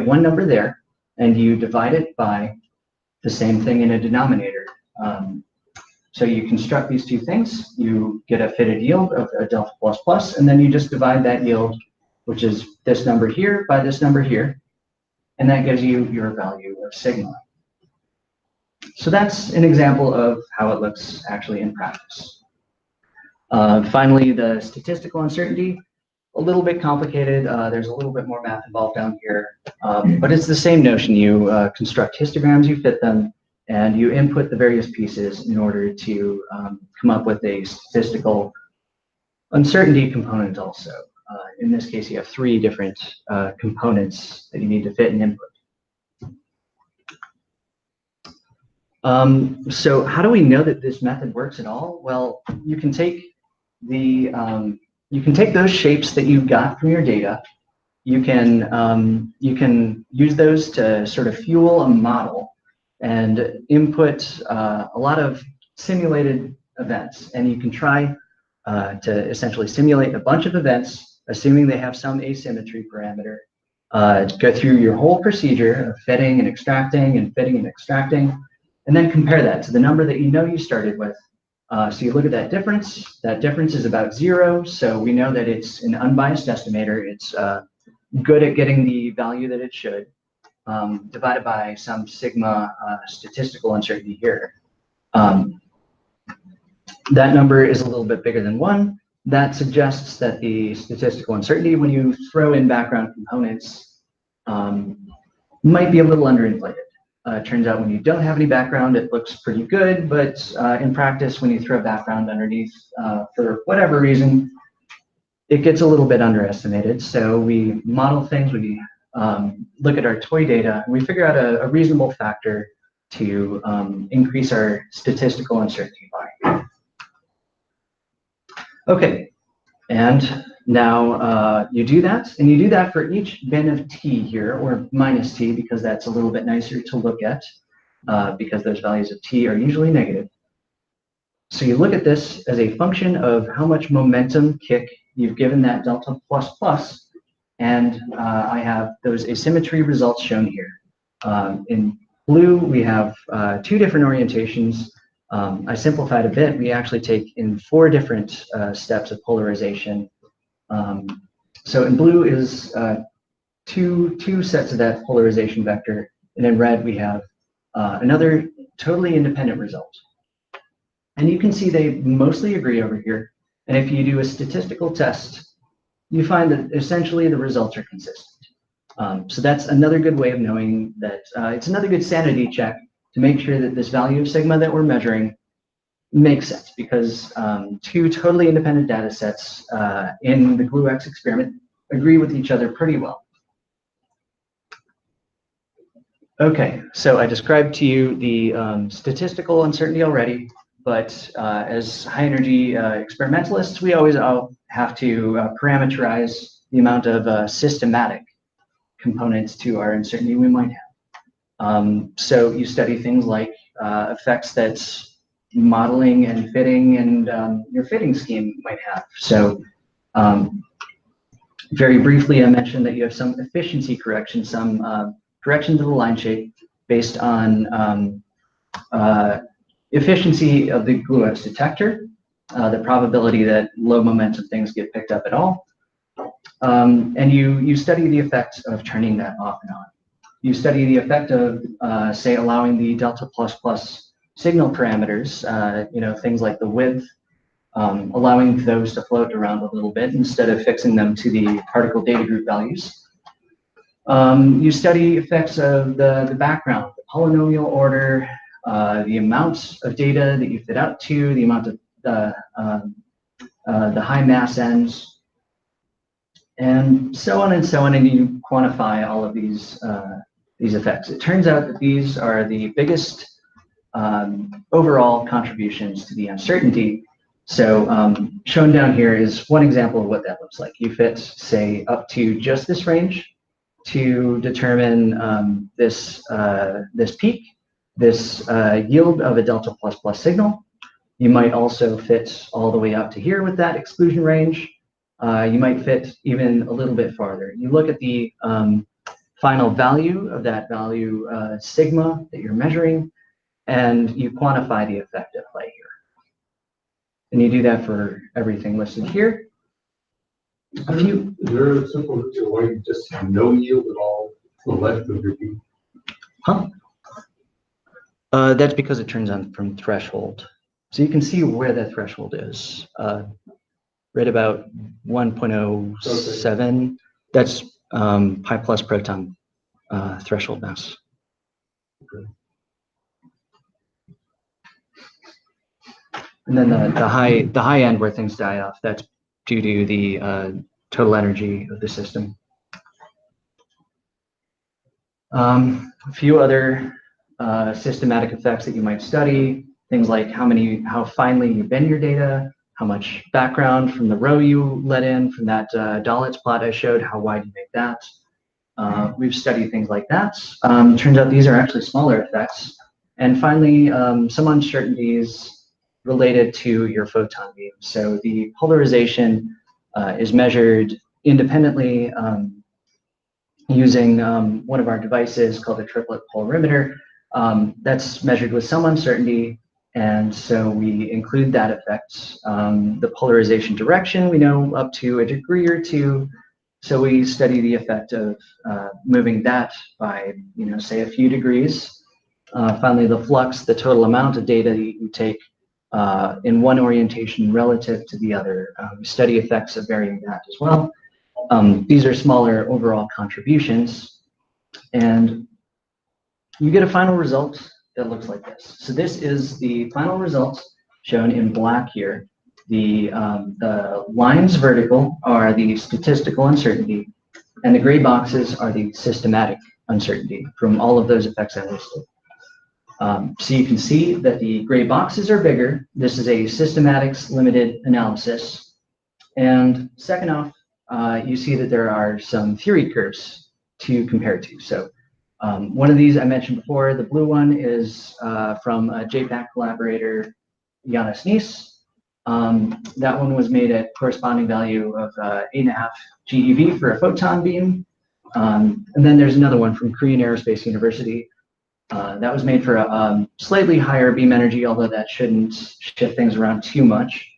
one number there, and you divide it by the same thing in a denominator. So you construct these 2 things, you get a fitted yield of a delta plus plus, and then you just divide that yield, which is this number here by this number here, and that gives you your value of sigma. So that's an example of how it looks actually in practice. Finally, the statistical uncertainty, a little bit complicated. There's a little bit more math involved down here, but it's the same notion. You construct histograms, you fit them, and you input the various pieces in order to come up with a statistical uncertainty component also. In this case, you have 3 different components that you need to fit and input. So how do we know that this method works at all? Well, you can take those shapes that you got from your data. You can use those to sort of fuel a model and input a lot of simulated events, and you can try to essentially simulate a bunch of events, assuming they have some asymmetry parameter, go through your whole procedure of fitting and extracting and fitting and extracting, and then compare that to the number that you know you started with. So you look at that difference. That difference is about 0, so we know that it's an unbiased estimator. It's good at getting the value that it should, divided by some sigma statistical uncertainty here. That number is a little bit bigger than 1. That suggests that the statistical uncertainty, when you throw in background components, might be a little underinflated. It turns out when you don't have any background, it looks pretty good, but in practice, when you throw background underneath, for whatever reason, it gets a little bit underestimated. So we model things, we look at our toy data, and we figure out a reasonable factor to increase our statistical uncertainty by. Okay, and now you do that, and you do that for each bin of t here, or minus t, because that's a little bit nicer to look at, because those values of t are usually negative. So you look at this as a function of how much momentum kick you've given that delta plus plus, and I have those asymmetry results shown here. In blue, we have 2 different orientations. I simplified a bit. We actually take in 4 different steps of polarization. So in blue is two sets of that polarization vector, and in red we have another totally independent result. And you can see they mostly agree over here. And if you do a statistical test, you find that essentially the results are consistent. So that's another good way of knowing that it's another good sanity check to make sure that this value of sigma that we're measuring makes sense, because 2 totally independent data sets in the GlueX experiment agree with each other pretty well. Okay, so I described to you the statistical uncertainty already, but as high energy experimentalists, we always have to parameterize the amount of systematic components to our uncertainty we might have. So you study things like effects that modeling and fitting and your fitting scheme might have. So very briefly, I mentioned that you have some efficiency correction, some correction to the line shape based on efficiency of the GlueX detector, the probability that low momentum things get picked up at all. And you study the effect of turning that off and on. You study the effect of, say, allowing the delta plus plus signal parameters, things like the width, allowing those to float around a little bit instead of fixing them to the particle data group values. You study effects of the background, the polynomial order, the amount of data that you fit out to, the amount of the high mass ends, and so on, and you quantify all of these effects. It turns out that these are the biggest overall contributions to the uncertainty. So shown down here is one example of what that looks like. You fit, say, up to just this range to determine this peak, this yield of a delta plus plus signal. You might also fit all the way out to here with that exclusion range. You might fit even a little bit farther. You look at the final value of that value sigma that you're measuring, and you quantify the effect at play here. And you do that for everything listed here. Is there a simple reason why you just have no yield at all to the left of your peak? Huh? That's because it turns on from threshold. So you can see where that threshold is. Right about 1.07. Okay. That's pi plus proton threshold mass. Okay. And then the high end where things die off, that's due to the total energy of the system. A few other systematic effects that you might study, things like how finely you bend your data, how much background from the row you let in, from that Dalitz plot I showed, how wide you make that. We've studied things like that. Turns out these are actually smaller effects. And finally, some uncertainties related to your photon beam. So the polarization is measured independently using one of our devices called a triplet polarimeter. That's measured with some uncertainty, and so we include that effect. The polarization direction we know up to a degree or two, so we study the effect of moving that by, say a few degrees. Finally, the flux, the total amount of data that you take in one orientation relative to the other. We study effects of varying that as well. These are smaller overall contributions, and you get a final result that looks like this. So this is the final result shown in black here. The lines vertical are the statistical uncertainty, and the gray boxes are the systematic uncertainty from all of those effects I listed. So you can see that the gray boxes are bigger. This is a systematics limited analysis. And second off, you see that there are some theory curves to compare to. So one of these I mentioned before, the blue one is from a JPAC collaborator, Janis Nies. That one was made at corresponding value of 8.5 GeV for a photon beam. And then there's another one from Korean Aerospace University. That was made for a slightly higher beam energy, although that shouldn't shift things around too much.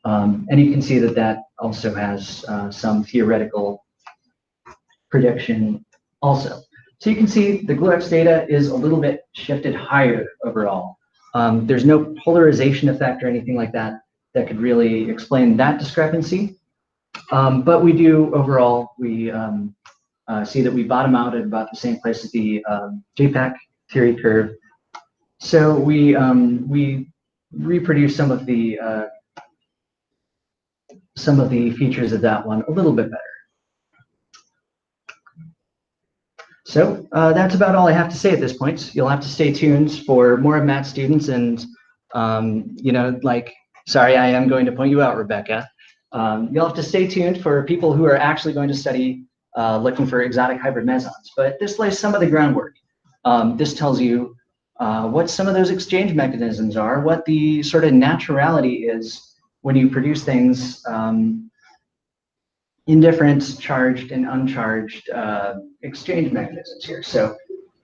And you can see that that also has some theoretical prediction also. So you can see the GlueX data is a little bit shifted higher overall. There's no polarization effect or anything like that that could really explain that discrepancy. But we do overall, we see that we bottom out at about the same place as the JPAC theory curve. So we reproduce some of the features of that one a little bit better. So that's about all I have to say at this point. You'll have to stay tuned for more of Matt's students, and you know, like, sorry, I am going to point you out, Rebecca. You'll have to stay tuned for people who are actually going to study looking for exotic hybrid mesons. But this lays some of the groundwork. This tells you what some of those exchange mechanisms are, what the sort of naturality is when you produce things in different charged and uncharged exchange mechanisms here. So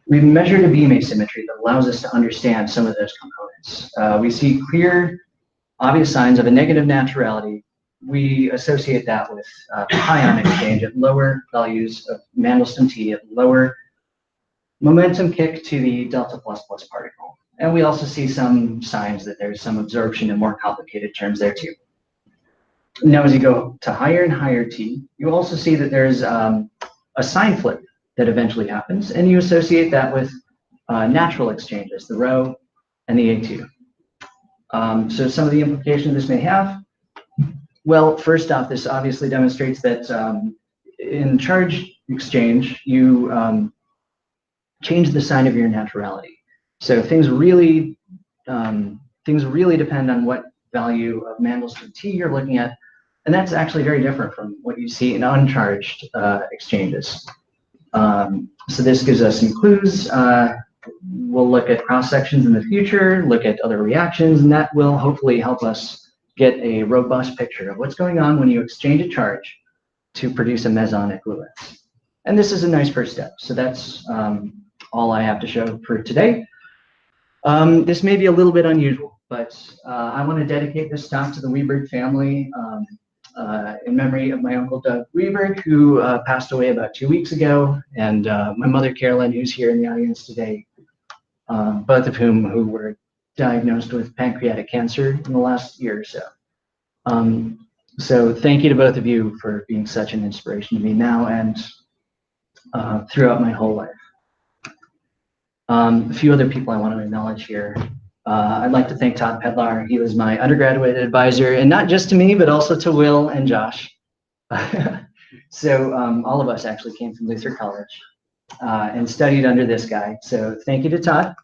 we've measured a beam asymmetry that allows us to understand some of those components. We see clear, obvious signs of a negative naturality. We associate that with pion exchange at lower values of Mandelstam T, at lower momentum kick to the delta plus plus particle. And we also see some signs that there's some absorption in more complicated terms there too. Now, as you go to higher and higher T, you also see that there's a sign flip that eventually happens, and you associate that with natural exchanges, the rho and the A2. So some of the implications this may have. Well, first off, this obviously demonstrates that in charge exchange, you change the sign of your naturality. So things really depend on what value of Mandelstam T you're looking at, and that's actually very different from what you see in uncharged exchanges. So this gives us some clues. We'll look at cross sections in the future, look at other reactions, and that will hopefully help us get a robust picture of what's going on when you exchange a charge to produce a meson at GlueX. And this is a nice first step. So that's all I have to show for today. This may be a little bit unusual, but I want to dedicate this talk to the Weberg family in memory of my uncle Doug Weberg, who passed away about 2 weeks ago, and my mother Carolyn, who's here in the audience today, both of whom were diagnosed with pancreatic cancer in the last year or so. So thank you to both of you for being such an inspiration to me now and throughout my whole life. A few other people I want to acknowledge here. I'd like to thank Todd Pedlar. He was my undergraduate advisor, and not just to me, but also to Will and Josh. So all of us actually came from Luther College and studied under this guy. So thank you to Todd.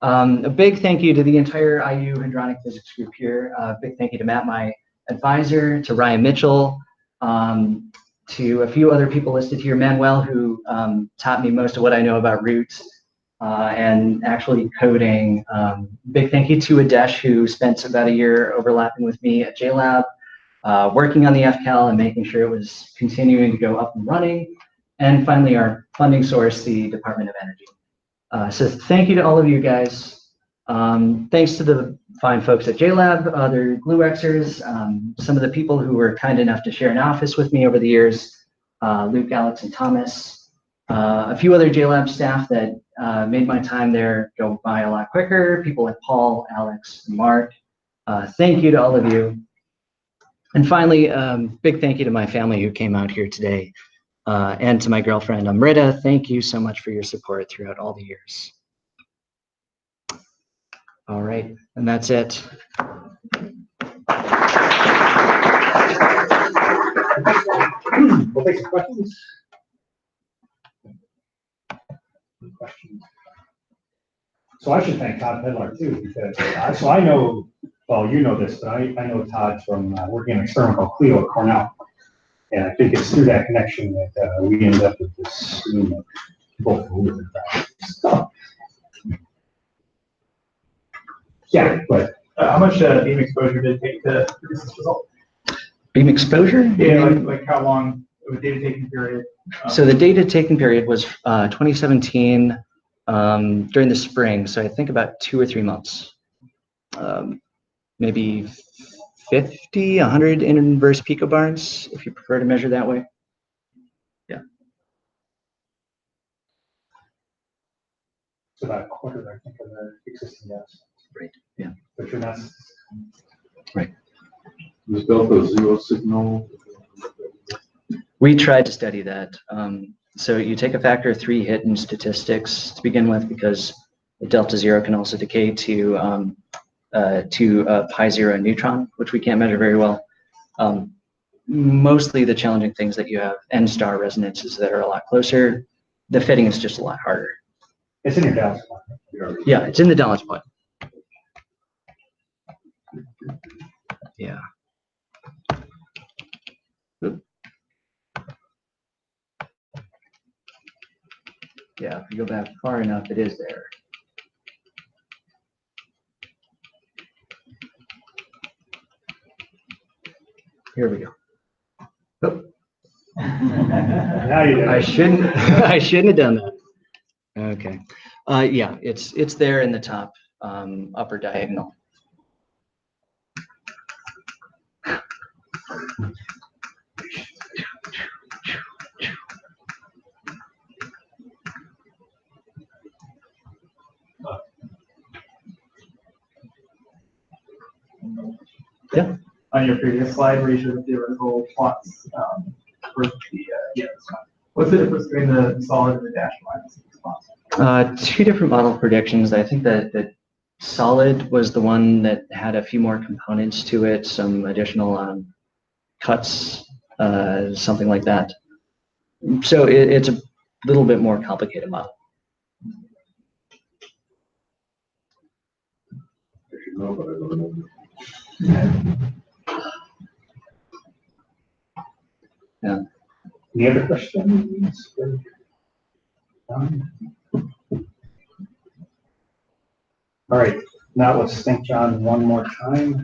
A big thank you to the entire IU Hadronic Physics group here. A big thank you to Matt, my advisor, to Ryan Mitchell, to a few other people listed here. Manuel, who taught me most of what I know about roots and actually coding. Big thank you to Adesh, who spent about a year overlapping with me at JLab, working on the FCAL and making sure it was continuing to go up and running. And finally, our funding source, the Department of Energy. So thank you to all of you guys. Thanks to the fine folks at JLab, other GlueXers, some of the people who were kind enough to share an office with me over the years, Luke, Alex, and Thomas. A few other JLab staff that made my time there go by a lot quicker, people like Paul, Alex, and Mark. Thank you to all of you. And finally, big thank you to my family who came out here today. And to my girlfriend, Amrita, thank you so much for your support throughout all the years. All right, and that's it. We'll take some questions. Questions. So I should thank Todd Pedlar too, because I know, well, you know this, but I know Todd from working in an experiment called Clio at Cornell. And I think it's through that connection that we ended up with this screen that both live in that. Yeah, but How much beam exposure did it take to produce this result? Beam exposure? Yeah, like how long the data taking period? So the data taking period was 2017 during the spring. So I think about 2 or 3 months, maybe 50, 100 inverse picobars, if you prefer to measure that way. Yeah. it's about a quarter, I think, of the existing gas. Right. Yeah. But you're not. Right. Was Delta zero signal? We tried to study that. So you take a factor of 3 hit in statistics to begin with, because the delta zero can also decay to pi zero neutron, which we can't measure very well. Mostly the challenging things that you have N star resonances that are a lot closer. The fitting is just a lot harder. It's in your Dallas plot. Yeah, it's in the Dallas plot. Yeah. Oop. Yeah, if you go back far enough, it is there. Here we go. Oh. Now you did. I shouldn't I shouldn't have done that. Okay. Yeah, it's there in the top upper diagonal. Yeah. On your previous slide where you showed the theoretical plots for the this one. What's the difference between the solid and the dashed lines? 2 different model predictions. I think that the solid was the one that had a few more components to it, some additional cuts, something like that. So it's a little bit more complicated model. I should know, but I don't know. Yeah. Any other questions? All right, now let's thank John one more time.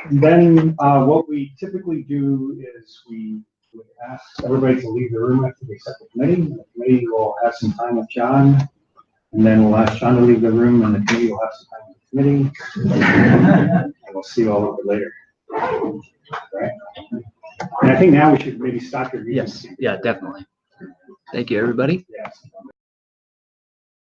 And then what we typically do is we would ask everybody to leave the room after they set the committee. The committee will have some time with John, and then we'll ask John to leave the room, and the committee will have some time with the committee. And we'll see you all over later. All right. And I think now we should maybe stop your meeting. Yes. Yeah, definitely. Thank you, everybody.